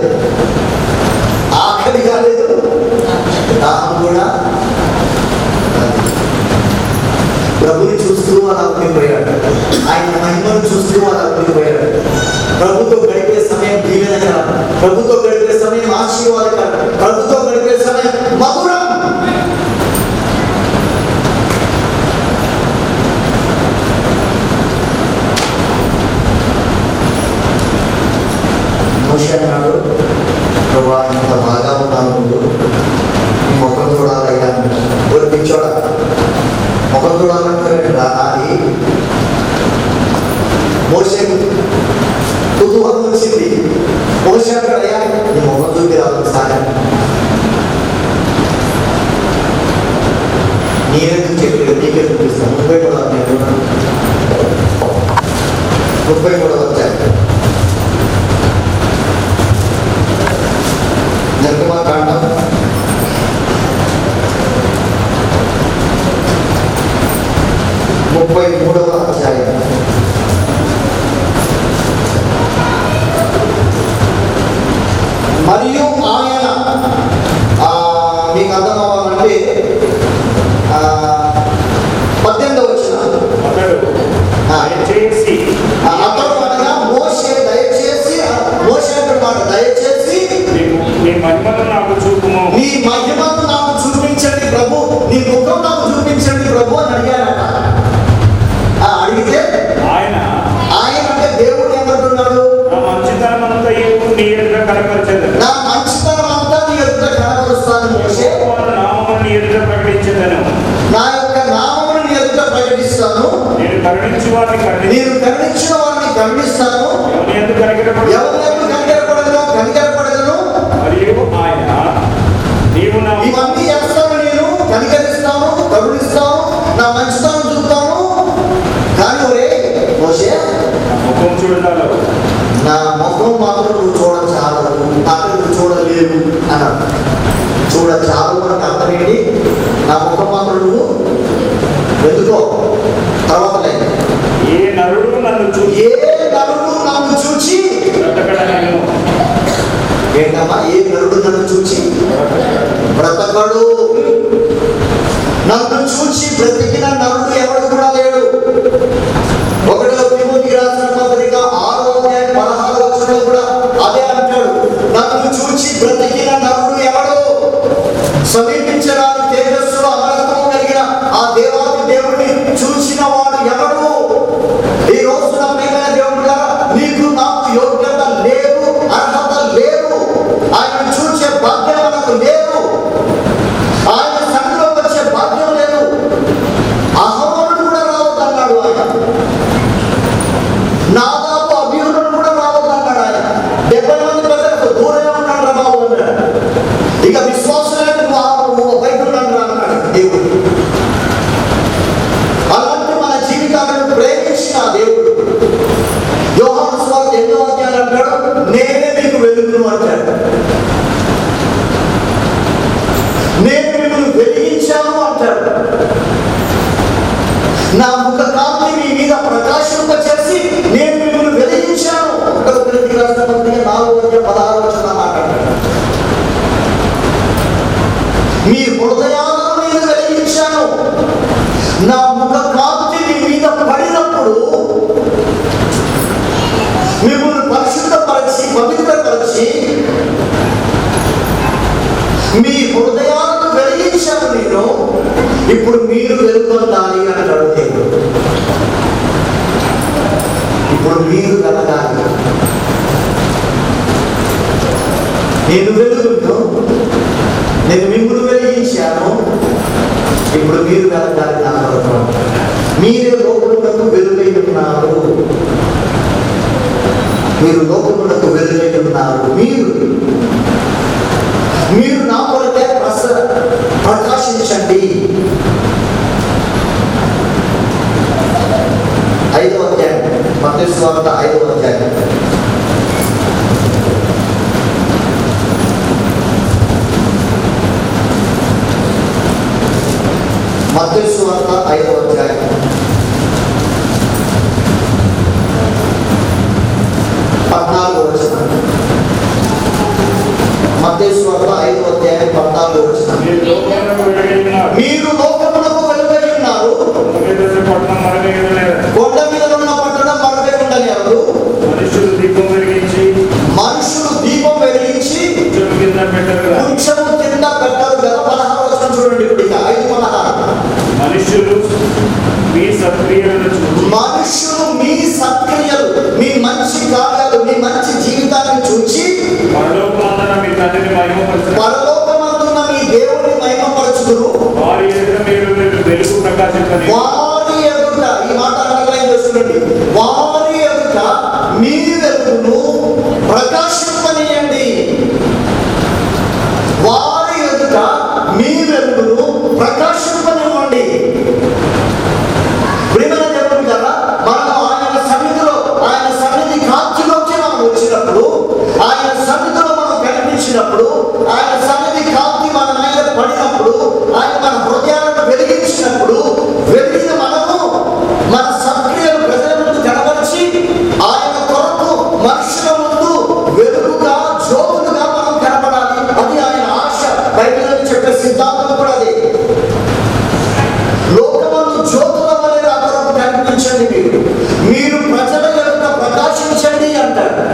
ఆకలి కాలేదు, దాహం కూడా. ప్రభుని చూస్తూ అలా ఉండిపోయాడు, ఆయన మహిమను చూస్తూ అలా ఉండిపోయాడు. ప్రభుతో గడిపే సమయం దీవెనకరం, ప్రభుతో గడిపే సమయం ఆశీర్వాదకరం, ప్రభుతో గడిపే సమయం మధురం. మోషే అన్నాడు, ప్రభువా ఇంత బాగా ఉన్నాను, నీ ముఖం చూడాలయ్యా. ఒక పిచ్చోడా, ముఖం చూడాలంటే అది మోషే కుతూహలం వచ్చింది. మోషే అంటాడు, అయ్యా నీ ముఖం చూపి రావాలి సాయం. నేనెందుకు చెప్పలేదు, నీకే చూపిస్తాను. 30 కూడా నేను 30 కూడా వచ్చాయి. నిర్గమకాండం 33వ అధ్యాయం. మరియు ఆయన మీకు అర్థం అవ్వాలంటే 18వ వచనం. అతడు అనగా మోషే దయచేసి, మోషే అంటున్నాడు, దయచేసి నీ మహిమను నాకు చూపుము, నీ మహిమను నాకు చూపించండి ప్రభు, నీ ముఖం నాకు చూపించండి ప్రభు అని అడిగాడట. అడిగితే ఆయన అంటే దేవుడు ఏమంటున్నాడు, నా మంచితనం అంతా నీ ఎదుట కనపరచెదను, నా మంచితనం అంతా నీ ఎదుట కనపరుస్తాను మోషే. నామమును నీ ఎదుట ప్రకటించెదను, నా యొక్క నామమును నీ ఎదుట ప్రకటిస్తాను. నేను కరుణించిన వారిని కరుణిస్తాను. ఎవరి యందు కనికరపడను. మరియు ఆయన నీవు నా ఇవన్నీ చేస్తాను, నేను కనికరిస్తాను, కరుణిస్తాను, నా మంచితనం చూపుతాను. కానీ ఒరే మోషే, ముఖం చూడాలి, నా ముఖం మాత్రం నువ్వు చూడచాలవు, నాకు నువ్వు చూడలేవు అన్నాడు. చూడచాలు అంటే అర్థం ఏంటి? నా ముఖం మాత్రం నువ్వు ఎందుకో తర్వాత ఏ నరుడు నన్ను చూచి ఏంటమ్మా? ఏ నరుడు నన్ను చూచి బ్రతకడు. నన్ను చూచి బ్రతికిన నరుడు ఎవడు కూడా లేడు. 1వ తిమోతికి రాసిన పత్రిక 6వ అధ్యాయం 16వ వచనంలో కూడా అదే అంటాడు, నన్ను చూచి బ్రతికిన నరుడు ఎవడు? సమీపించరాని తేజస్సులో అమరత్వం కలిగిన ఆ దేవాది దేవుడిని చూసిన వాడు ఎవడు? ఈ రోజున ప్రియమైన దేవుడు గారు, నీకు నాకు యోగ్యత లేదు, అర్హత లేదు. ఆయన చూసే భాగ్యం మనకు లేదు, ఆయన సన్నిధిలోకి వచ్చే భాగ్యం లేదు. మీ హృదయాలను నేను వెలిగించాను. నా ముఖ కాంతి మీ మీద పడినప్పుడు మిమ్మల్ని పరిశుద్ధపరిచి పవిత్రపరిచి మీ హృదయాలను వెలిగించాను నేను. ఇప్పుడు మీరు వెలుగొందాలి అంటాడు దేవుడు. ఇప్పుడు మీరు వెలగాలి. నేను వెలుగును, నేను మిమ్మల్ని వెలిగించాను. ఇప్పుడు మీరు వెలగాలి నా కొరకు. మీరే లోకమునకు వెలుగై ఉన్నారు. మీరు లోకమునకు వెలుగై ఉన్నారు. మీరు నా కొరకే ప్రకాశించండి. 5వ అధ్యాయం మత్తయి సువార్త 5వ అధ్యాయం. మత్తయి సువార్త 5వ అధ్యాయం 14వ వచనం. మత్తయి సువార్త 5వ అధ్యాయం 14వ వచనం. మీరు లోకమునకు వెలుగై ఉన్నారు. కొండ మీద ఉన్న పట్టణం మనమే ఉండలేరు. మనుషులు దీపం వెలిగించి కొంచెము కింద పెట్టరు కదా. 16వ వచనం చూడండి. ఇప్పుడు 5:16. మనుషులు మీ సత్క్రియలు, మీ మంచి కార్యాలు, మీ మంచి జీవితాన్ని చూచి పరలోకమందున్న మీ దేవుని మహిమపరచుదురు. వారి ఎదుట, ఈ మాట అండర్లైన్ చేసుకోండి. వారి ఎదుట మీ వెలుగును ప్రకాశింపనీయండి. వారి ఎదుట మీ వెలుగును ప్రకాశింపనివ్వండి. ప్రియమైన దేవుని కదా, మనం ఆయన సన్నిధి కాంతిలోకి మనం వచ్చినప్పుడు, ఆయన సన్నిధిలో మనం కనిపించినప్పుడు, ఆయన సన్నిధి కాంతి మన మీద పడినప్పుడు, ఆయన మన హృదయాలను వెలిగించినప్పుడు, వెలిగిన మనము మన సత్క్రియలు ప్రజల ముందు కనబరిచి ఆయన కొరకు మనుషుల ముందు వెలుగుగా, జ్యోతులుగా మనం కనబడాలి. అది ఆయన ఆశ. బైబిల్లో చెప్పే సిద్ధాంతం కూడా అదే. లోకమందు జ్యోతుల వలె నా కొరకు కనిపించండి. మీరు ప్రజల యొక్క ప్రకాశించండి అంటారు.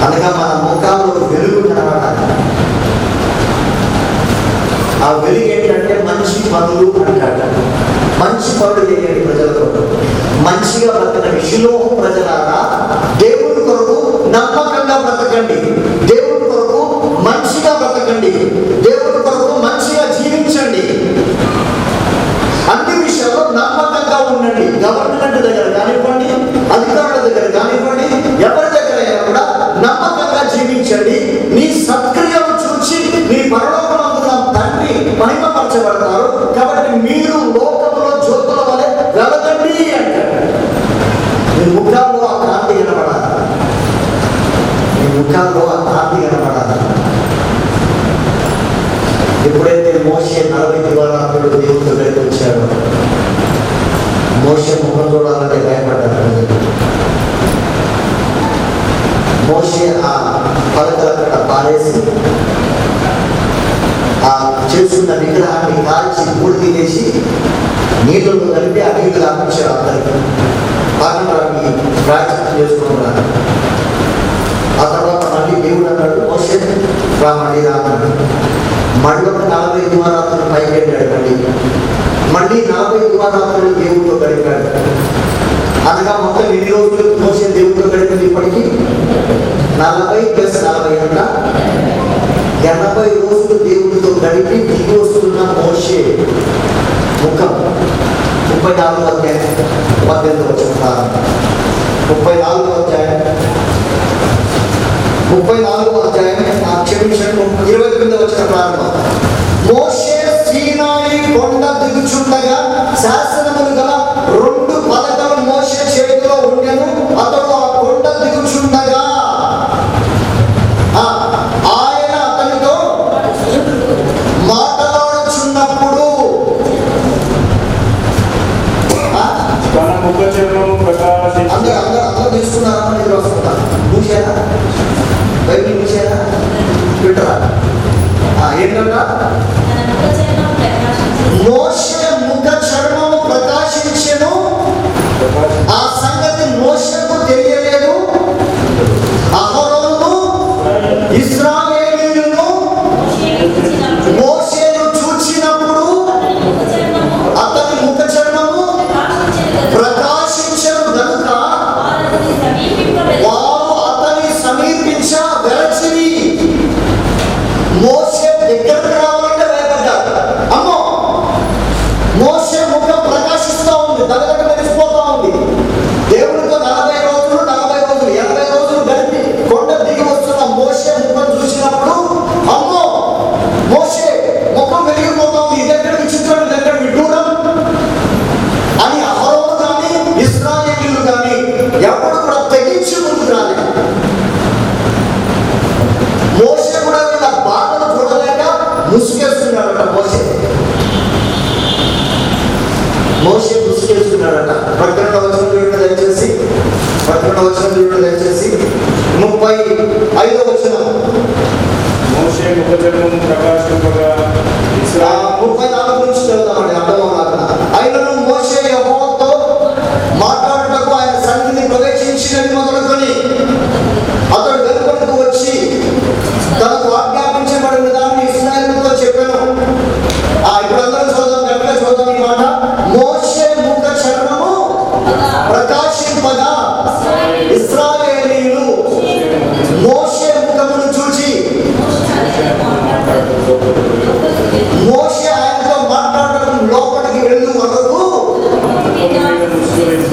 అనగా మన ముఖాల్లో వెలుగు కనబడాలి. ఆ వెలుగు ఏంటంటే మంచి పనులు అంటాడు. మంచి పనులు చేయండి ప్రజలకు. మంచిగా బ్రతకండి. శిలోహు ప్రజలారా, దేవుని కొరకు నమ్మకంగా బ్రతకండి. దేవుని కొరకు మంచిగా బ్రతకండి. దేవుని కొరకు మంచిగా జీవించండి. అన్ని విషయాల్లో నమ్మకంగా ఉండండి. గవర్నమెంట్ దగ్గర కానివ్వండి, అధికారుల దగ్గర కానివ్వండి, ఎవరి దగ్గర అయినా కూడా నమ్మకంగా జీవించండి. నీ సత్క్రియలు చూసి నీ పరలోకమందున్న తండ్రి మహిమపరచబడతారు. కాబట్టి మీరు లోకంలో జ్యోతుల వలె వెలగండి అంటారు. మీ ముఖాల్లో ఆ కాంతి కనబడాలి. మీ ముఖాల్లో ఆ కాంతి కనబడాలి. ఎప్పుడైతే మోషే 40 దివారాత్రులు దేవుని దగ్గరికి వచ్చాడు, మోషే ముఖం చూడాలంటే భయపడ్డాడు. మోషే ఆ పలకలక్కడ పారేసి ఆ చేస్తున్న విగ్రహాన్ని కాల్చి బూడిద చేసి నీళ్ళలో కలిపి ఆ నీళ్లు తాపించాడు. అందరికి పాఠంలోకి ప్రాయశ్చిత్తం చేసుకుంటున్నారు. ఆ తర్వాత మళ్ళీ దేవుడు అన్నాడు, మోషే మళ్ళీ రామన్నాడు. మళ్ళీ ఒక 40 దివారాత్రులు పైకి వెళ్ళాడు. మళ్ళీ 40 దివారాత్రులు దేవుడితో గడిపాడు. అనగా మొత్తం ఎన్ని రోజులు మోసే దేవుడితో గడిపింది? ఇప్పటికీ 40 + 40 అంట 80 రోజులు దేవుడితో గడిపి దిగి వస్తున్న మోషే ముఖం 34వ అధ్యాయం 18వ వచనం ప్రారంభం. 34వ అధ్యాయం 29వ వచనం ప్రారంభం. మోషే సీనాయి కొండ దిగుచుండగా శాసనములు గల 2 పలకలు మోషే చేతిలో ఉండెను. అతడు ఆ కొండ దిగుచుండగా ఆయన అతనితో మాట్లాడుచున్నప్పుడు అందరూ తీసుకున్నారా? ఇది వస్తుందా? మూసేనా? బైబిల్ మూసేనా? ట్విట్టరా? ఏంటంట? తన ముఖ చర్మం ప్రకాశించెను. మోషే ముఖ చర్మము ప్రకాశించెను. ఆ సంగతి మోషేకు తెలియలేదు. అహరోను ఇశ్రాయేలీయులను మోషేను చూచినప్పుడు అతని ముఖ చర్మము ప్రకాశించెను గనుక వారు అతని సమీపించ వెరచిరి. మోషే దగ్గరకు రావాలంటే భయపడ్డాడు. అమ్మో, మోషే ముఖం ప్రకాశిస్తూ ఉంది, దగ్గర మెరిసిపోతా ఉంది. దేవుడితో 40 రోజులు 80 రోజులు గడిపి కొండ దిగి వస్తున్న మోషే ముఖం చూసినప్పుడు అమ్మో, మోషే ముఖం వెలిగిపోతా ఉంది. ఇదెక్కడ విచిత్రం, ఇదెక్కడ విడ్డూరం అని అహరోను కానీ ఇశ్రాయేలీయులు కానీ ఎప్పుడు కూడా తెగించి ముందుకు రాలేదు. మోషే కూడా వీళ్ళ బాధను చూడలేక ముసుగేస్తున్నాడట. మోషే ముసుగేస్తున్నాడట. ప్రకటన వచనం చూడండి దయచేసి. 35వ వచనం. మోషే ముఖ చర్మము ప్రకాశింపగా 34 నుంచి చదువుతామండి, అర్థం అవ్వకుండా. ఆయనను మోషే యెహోవాతో మాట్లాడుటకు ఆయన సన్నిధిని ప్రవేశించినది మొదలుకొని అతడు వెలుపలకు వచ్చి తనకు ఆజ్ఞాపించబడిన దాన్ని ఇశ్రాయేలుతో చెప్పాను. ఇప్పుడు అందరం చూద్దాం, గట్టిగా చూద్దాం ఈ మాట. మోషే ముఖ చర్మము ప్రకాశింపగా ఇశ్రాయేలీయులు మోషే ముఖమును చూచి, మోషే ఆయనతో మాట్లాడడం లోపలికి వెళ్ళు వరకు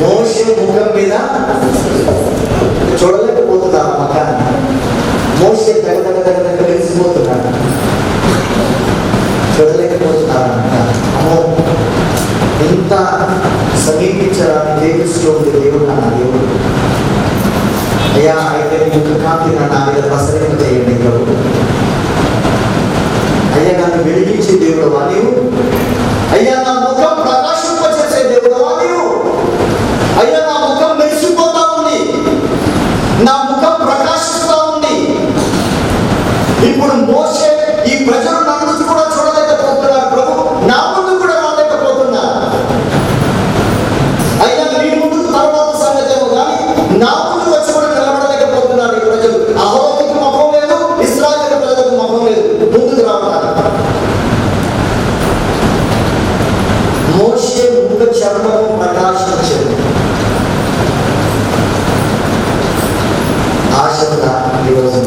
మోషే ముఖం మీద చూడలేకపోతున్నారు. మకాన్ని మోషే దగ్గర వెలిసిపోతున్నాడు, చూడలేకపోతున్నారంట. అమ్మో, ఎంత సమీపించడానికి దేవుడిలో ఉంది దేవుడు. నా దేవుడు అయ్యా, అయితే మీ ముఖ కాంతి నా మీద ప్రసరింప చేయండి ప్రభు. అయ్యా, నన్ను వెలిగించే దేవుడు నీవు. అయ్యా, నా ముఖం ప్రకాశింప చేసే దేవుడు నీవు. అయ్యా, నా ముఖం మెరిసిపోతా ఉంది, నా ముఖం ప్రకాశిస్తూ ఉంది. ఇప్పుడు మోషే ఈ ప్రజలు నన్ను కూడా చూడలేకపోతున్నారు ప్రభు, నా ముందు కూడా రాలేకపోతున్నా. అయినా నీ ముందుకు తర్వాత సంగతేమో కానీ నా ముందు వచ్చి కూడా నిలబడలేకపోతున్నారు ఈ ప్రజలు. అహరోనుకి మొహం లేదు, ఇశ్రాయేలు ప్రజలకు మొహం లేదు ముందుకు రావడానికి. మోషే ముఖ చర్మము ప్రకాశించేది. ఆశగా ఈరోజు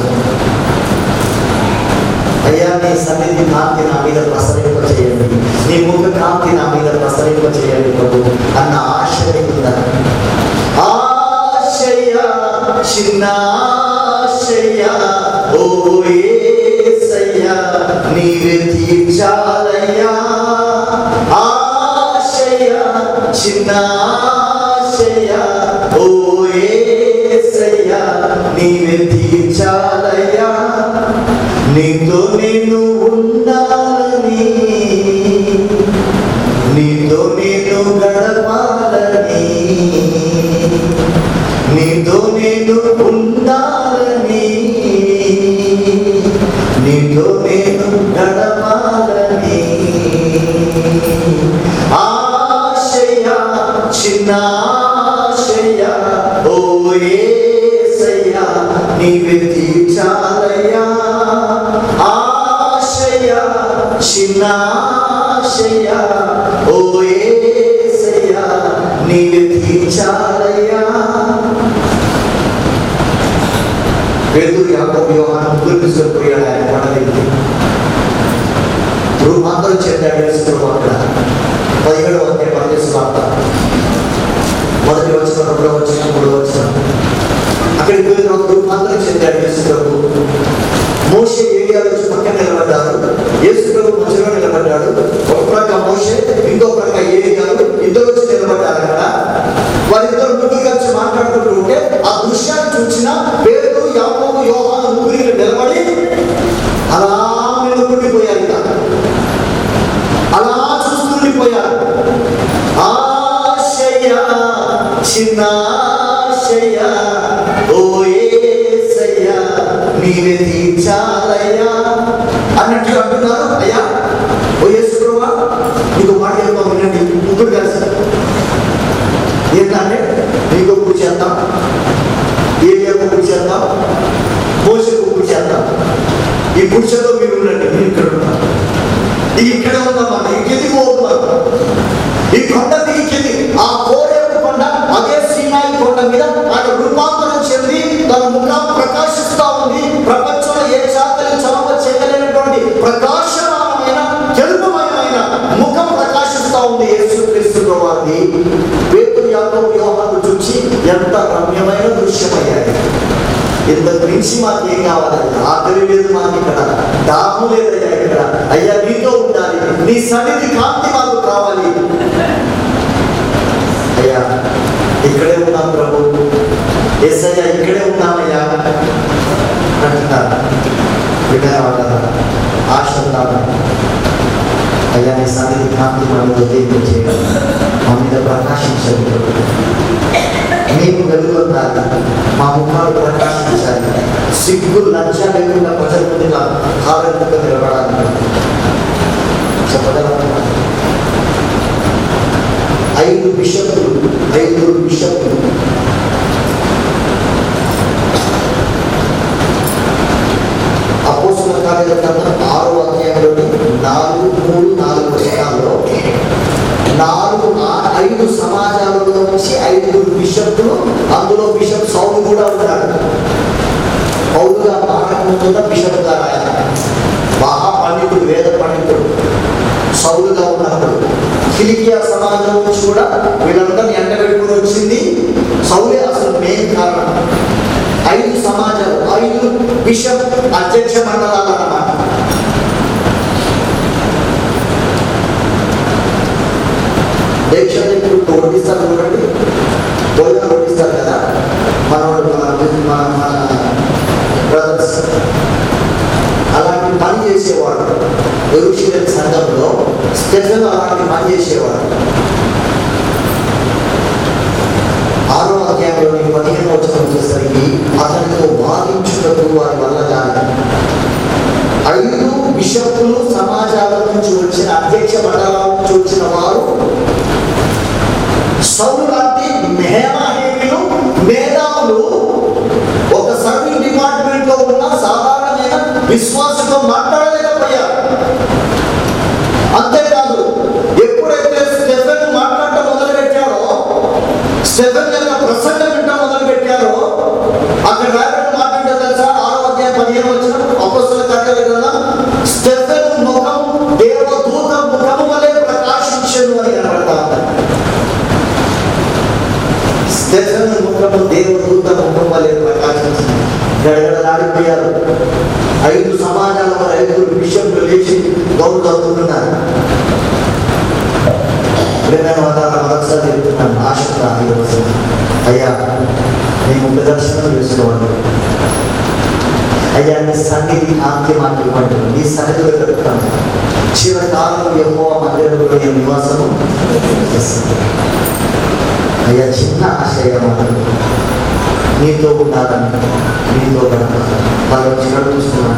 అయ్యా, నీ సన్నిధి కాంతి నా మీద ప్రసరింప చేయండి, నీ ముఖ కాంతి నా మీద ప్రసరింప చేయండి ప్రభు అన్న ఆశ ఉందా? ఆశయ చిన్న ఆశయ ఓ యేసయ్యా, నీవే తీర్చాలయ్యా. ఆశయ చిన్న ఆశయ ఓ యేసయ్యా, నీవే తీర్చాలయ్యా. నీతో నేను ఉండాలని, నీతో నేను గడపాలని, నీతో నేను ఉండాలని, నీతో నేను గడపాలని. ఆశయ చిన్న ఆశయ ఓ యేసయ్యా, నీవే తీర్చాలయ్యా. ఆశయ చిన్న ఆశయ ఓ యేసయ్యా, నీవే తీర్చాలయ్యా. పేతురు, యాకోబు, యోహాను ముగ్గురు తీసుకుపోయాడు ఆయన కొండదిగి. రూపాంతరం చెందాడు యేసుప్రభు. అక్కడ 17వ అధ్యాయం పరదేశు వార్త 1వ వచనం 2వ వచనం 3వ వచనం. అక్కడికి పోయిన తర్వాత రూపాంతరం చెందాడు యేసుప్రభు. మోషే ఏలియాలో పక్కన నిలబడ్డారు, యేసుప్రభు మధ్యలో నిలబడ్డాడు. ఒక ప్రక్క మోషే, ఇంకో ప్రక్క ఏలియాలు ఇద్దరు వచ్చి నిలబడ్డారు. అక్కడ వారిద్దరు ముగ్గురు కలిసి మాట్లాడుకుంటూ ఉంటే ఆ దృశ్యాన్ని చూసిన పేతురు, యాకోబు, యోహాను ముగ్గురు నిలబడి అలా నిలబడిపోయారు. అలా చూస్తుండిపోయారు. ఆశయ చిన్న ఆశయ ఓ యేసయ్యా, నీవే తీర్చాలయ్యా. అన్నట్లు అంటున్నారు. అయ్యా ఓ యేసు ప్రభువా, నీకు మాట చెప్తాం వినండి. ముగ్గురు కలిసి ఏంటంటే నీకు పూజ చేద్దాం, ఏలియాకు పూజ చేద్దాం, మోషేకు పూజ చేద్దాం. ఈ పూజలో మీరు ఉండండి, మీరు ఇక్కడ ఉన్నారు. ఇది ఇక్కడే ఉందామా, ఇంకెందుకు పోతున్నాం? ఈ కొండ దిగి ఆ కోరేపు కొండ, అదే సీనాయి కొండ మీద ఆయన రూపాంతరం చెంది తన ముఖం ప్రకాశిస్తా ఉంది. ప్రపంచంలో ఏ జాతర చలవ చేయలేనటువంటి ప్రకాశమానమైన తెలుపుమయమైన ముఖం ప్రకాశిస్తా ఉంది యేసుక్రీస్తు ప్రభువారిది. పేతురు, యాకోబు, యోహాను చూసి ఎంత రమ్యమైన దృశ్యమయ్యాయి. ఇంతకు మించి మాకు ఏం కావాలయ్యా? ఆకలి లేదు మాకు, ఇక్కడ దాహం లేదయ్యా. ఇక్కడ అయ్యా నీతో ఉండాలి, నీ సన్నిధి కాంతి మాకు కావాలి. అయ్యా ఇక్కడే ఉన్నాం ప్రభు, యేసయ్యా ఇక్కడే ఉన్నామయ్యా అంటున్నారు. వినవాళ్ళ ఆశ ఉండాలి. అయ్యా నీ సన్నిధి కాంతి మనం ఉదయం చేయాలి, మా మీద ప్రకాశించండి. మీకు వెలుగుండాలి, మా ముఖాలు ప్రకాశించాలి. సిగ్గు లజ్జ లేకుండా ప్రజల ముందు కాలంగా నిలబడాలి. చెప్పగలరా? 5 బిషపులు అపోస్తలుల కార్యాల గ్రంథం 6వ అధ్యాయంలోని 4-3-4 వచనాల్లో 5 సమాజాలలో నుంచి 5 బిషపులు, అందులో బిషప్ సౌలు కూడా ఉన్నాడు. పౌలుగా మారకుండా బిషప్ గారు ఆయన మహా పండితుడు, వేద పండితుడు. సౌలుగా ఉన్నప్పుడు కిలికియా సమాజం నుంచి కూడా వీళ్ళందరినీ ఎండబెట్టుకుని వచ్చింది సౌలే అసలు మెయిన్ కారణం. 5 సమాజాలు, 5 బిషప్ అధ్యక్ష మండలాలు అన్నమాట. దేశాలు ఇప్పుడు వడ్డిస్తారు చూడండి, భోజనం వడ్డిస్తారు కదా మన బ్రదర్స్. అలాంటి పని చేసేవాడు యెరూషలేము సంఘంలో. స్టెఫెను అలాంటి పని చేసేవాడు. 6వ అధ్యాయంలోని 15వ వచనం వచ్చేసరికి అతనితో వాదించుటకు వారి వల్ల కాదు. 5 బిషపులు సమాజాల నుంచి వచ్చిన, అధ్యక్ష మండలాల నుంచి వచ్చిన వారు సౌలు లాంటి మేధావులు, ఒక సర్వీస్ డిపార్ట్మెంట్ లో ఉన్న సాధారణమైన విశ్వాసంతో మాట్లాడలేకపోయారు. అంతేకాదు, ఎప్పుడైతే స్టెఫెన్ మాట్లాడటం మొదలు పెట్టారో, స్టెఫెన్ యొక్క ప్రసంగం వినడం మొదలు పెట్టారో, అక్కడ రాయబడిన మాట ఏంటో తెలుసా? 6వ అధ్యాయం 15వ వచనం అపోస్తలుల కార్యాల గ్రంథం, స్టెఫెన్ ముఖం దేవదూత ముఖము వలె ప్రకాశించెను అని కనబడతా ఉంది. స్టెఫెన్ ముఖము దేవదూత ముఖం వలె ప్రకాశించింది. గడగడలాడిపోయారు. 5 సమాజాల వారు 5 బిషపులు లేచి గౌరవ చదువుతున్నారు. మరొకసారి చెప్తున్నాను, ఆశ అయ్యా నేను ప్రదర్శన చేసుకోవాలి. అయ్యా నీ సన్నిధి కాంతి మాకు ఇవ్వండి, నీ సన్నిధిలో పెడతాను. చిరకాలం యెహోవా మందిరంలో నేను నివాసము చేస్తాను. అయ్యా చిన్న ఆశయం నీతో ఉండాలని, నీతో గడపాలి. తను చిరడు చూస్తున్నాను,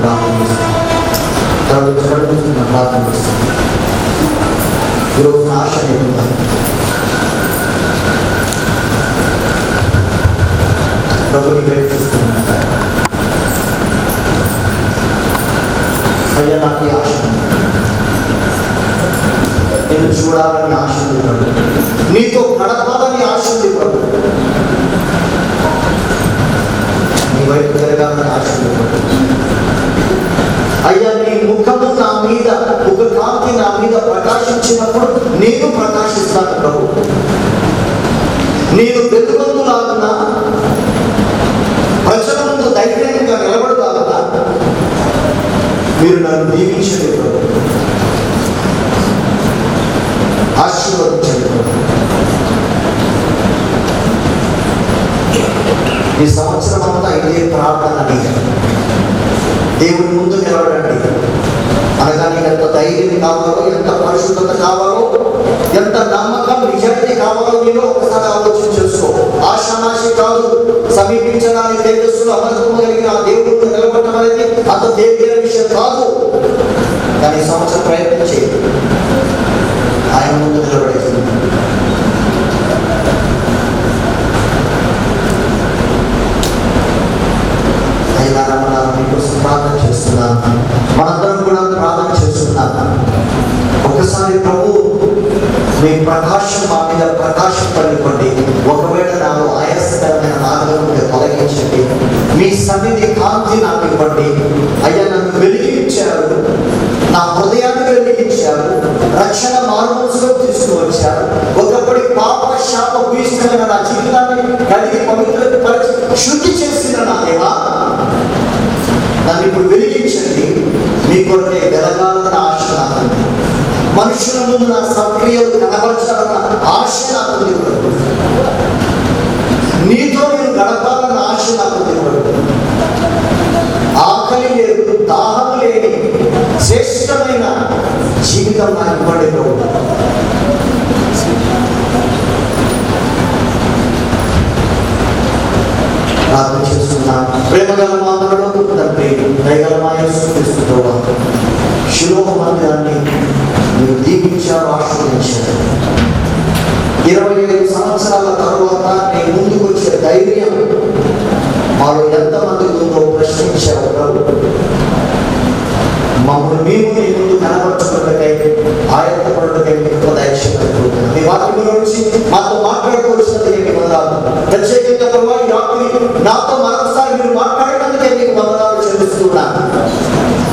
ప్రార్థన చేస్తున్నాను. ఈరోజు ఆశ నేను ప్రభుని ప్రయత్నిస్తున్నాను. అయ్యా నాకు ఈ ఆశ, నేను చూడాలని ఆశ ఉంది, నీతో గడపాలని ఆశ ఉంది ప్రభు, నీ వైపు జరగాలని ఆశ ఉంది. అయ్యా నీ ముఖము నా మీద, ఒక కాంతి నా మీద ప్రకాశించినప్పుడు నేను ప్రకాశిస్తాను ప్రభు. నేను వెలుగొందులాగునా, ప్రజల ముందు ధైర్యంగా నిలబడలాగునా మీరు నన్ను దీవించండి ప్రభు, ఆశీర్వదించండి ప్రభు. ఈ సంవత్సరం అంతా ఇదే ప్రార్థన అడిగాను. దేవుని ముందు నిలబడండి అనగా నీకు ఎంత ధైర్యం కావాలో, ఎంత పరిశుద్ధత కావాలో, ఎంత నమ్మకం నిజాయితీ కావాలో మీరు ఒకసారి ఆలోచన చేసుకో. ఆశానాశి కాదు, సమీపించడానికి తేజస్సులు అమృతము కలిగిన దేవుడు నిలబడటం అనేది అంత తేలికైన విషయం కాదు. కానీ ఈ సంవత్సరం ప్రయత్నం చేయండి. ఆయన ముందు నిలబడేసింది. అయినా రమణాలు మీకోసం ప్రార్థన చేస్తున్నాను. మనందరం కూడా ప్రార్థన చేస్తున్నాను. ఒకసారి ప్రభు మీ ప్రకాశం మా మీద ప్రకాశం పడిపోండి. ఒకవేళ నాలో ఆయాసకరమైన మార్గం తొలగించండి. మీ సన్నిధి కాంతి నాకు ఇవ్వండి. అయ్యా, నన్ను వెలిగించారు, నా హృదయాన్ని వెలిగించారు, రక్షణ మార్గంలో తీసుకువచ్చారు. ఒకప్పటి పాప శాప భూయిష్టమైన నా జీవితాన్ని కడిగి పవిత్రపరిచి శుద్ధి చేసిన నా దేవా, నన్ను ఇప్పుడు వెలిగించండి. మీ కొరకే వెలగాలన్న ఆశ నాకు, మనుషుల ముందు నా సక్రియలు కనబరచాలన్న ఆశ నాకు తెలియదు. నీతో నేను గడపాలన్న ఆశ నాకు తెలియదు. ఆకలి లేదు, దాహం లేని శ్రేష్టమైన జీవితం నాకు ఇవ్వండి ప్రభు. ప్రార్థన చేస్తున్నాను. ప్రేమగల మాతలో తండ్రి, దయగల మా యేసు క్రీస్తు ప్రభువా, శిలోహ మందిరాన్ని మీరు దీవించారు, ఆశీర్వదించారు. 25 సంవత్సరాల తరువాత నీ ముందుకు వచ్చే ధైర్యం మాలో ఎంతమంది ఉందో ప్రశ్నించారు ప్రభు. మమ్మల్ని మేము నీ ముందు కనబరచుకున్నకై ఆయత్తపడుటకై మీకు దయచేయగలుగుతున్నాం. మీ వాక్యంలో నుంచి మాతో మాట్లాడుకోవాల్సినది మీకు వందనాలు. ప్రత్యేకంగా ప్రభు ఈ రాత్రి నాతో మరొకసారి మీరు మాట్లాడటానికే మీకు వందనాలు చెల్లిస్తున్నాను.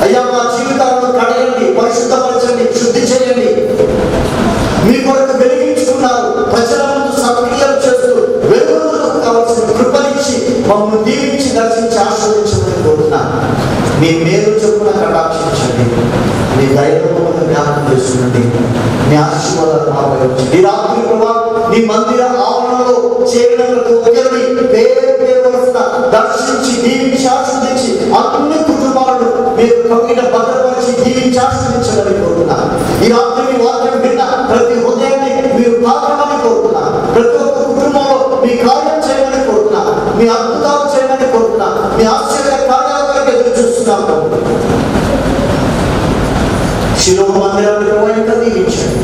అయ్యా, మా జీవితాలను కడగండి, పరిశుద్ధపరచండి, శుద్ధి చేయండి. మీ కొరకు వెలిగించుకున్నారు. ప్రజల ముందు సక్రియలు చేస్తూ వెలుగులకు కావాల్సిన కృపనిచ్చి మమ్మల్ని దీవించి దర్శించి ఆశీర్వదించమని కోరుతున్నాను. మీ మేలు చొప్పున కటాక్షించండి. మీ దైవములను జ్ఞాపకం చేసుకునండి. మీ ఆశీర్వాదాలు మాపై ఉంచండి. ఈ రాత్రి ప్రభా నీ మందిర ఆవరణలో చేరిన ప్రతి ఒక్కరిని పేరు పేరు వరుసగా దర్శించి దీవించి ఆశీర్వదించి అన్ని కుటుంబాలను మీరు కవిన భద్రపరిచి దీవించి ఆశీర్వదించమని కోరుతున్నాను. ఈ రాత్రి మీ వాక్యం విన్న ప్రతి హృదయాన్ని మీరు తాకమని కోరుతున్నాను. ప్రతి ఒక్క కుటుంబంలో మీ కార్యం చేయమని కోరుతున్నాను. మీ అద్భుతాలు చేయమని కోరుతున్నాను. మీ ఆశ్చర్య కార్యాల వరకు ఎదురు చూస్తున్నాను. శిలోహ మందిరాన్ని ఇంకా దీవించండి.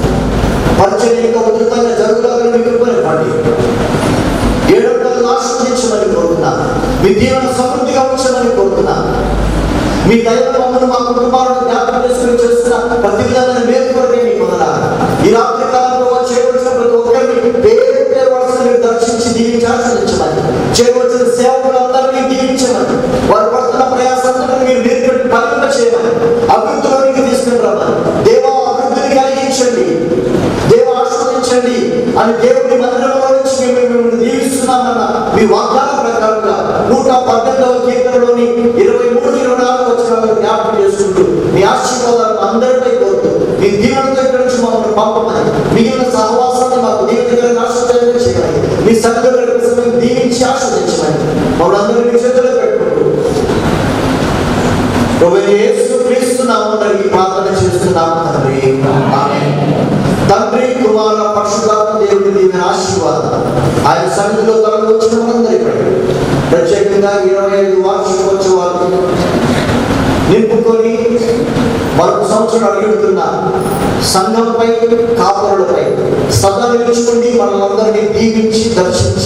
పరిచయం ఇంకా ఉధృతంగా జరుగులాగా మీకు ఇవ్వనివ్వండి. 7 గంటలు ఆశీర్వదించమని కోరుతున్నాను. మీ దీవెన సమృద్ధిగా ఉంచమని కోరుతున్నాను. మీ దైవ మమ్మల్ని మా కుటుంబాలను జ్ఞాపకం చేసుకుని చేస్తున్న ప్రతి విధాన్ని మేలు కొరకే మీకు వందనాలు. ఈ రాత్రి కాలంలో చేయవలసిన ప్రతి ఒక్కరిని పేరు పేరు వరుస మీరు దర్శించి దీవించి ఆశీర్వదించమని, చేయవలసిన సేవకులందరినీ దీవించమని, వారు పడుతున్న ప్రయాసాలను మీరు నేర్పి ఫలింప చేయమని, అభివృద్ధిలోనికి తీసుకుని రమ్మని, దేవ అభివృద్ధిని కలిగించండి, దేవ ఆశీర్వదించండి అని దేవుడి మందిరంలో నుంచి మేము దీవిస్తున్నామన్న మీ వాగ్దానం ప్రకారంగా 118వ కీర్తనలోని 23-24 వచనాలను జ్ఞాపకం చేసుకుంటూ మీ ఆశీర్వాదాలను అందరిపై కోరుతూ మీ దీవెనతో ఇక్కడి నుంచి మమ్మల్ని పంపమని, మిగిలిన సహవాసాన్ని మాకు దీవెనగా ఆశీర్వాదం చేయాలి. మీ సంఘటన దీవించి ఆశీర్వదించమని మమ్మల్ని అందరినీ మీ చేతుల్లో పెట్టుకుంటూ యేసు క్రీస్తు నామమున ఈ ప్రార్థన చేస్తున్నాము తండ్రి. ఆమేన్. తండ్రి, కుమార, పరిశుద్ధాత్మ దేవుని దీవెన ఆశీర్వాదం ఆయన సన్నిధిలో తరలి వచ్చిన మనందరిపై, ప్రత్యేకంగా 25 వార్షికోత్సవాలు నింపుకొని మరొక సంవత్సరం అడుగుతున్న సంఘంపై, కాపురులపై సదా నిలుచుకుండి మనల్ని దీవించి దర్శించి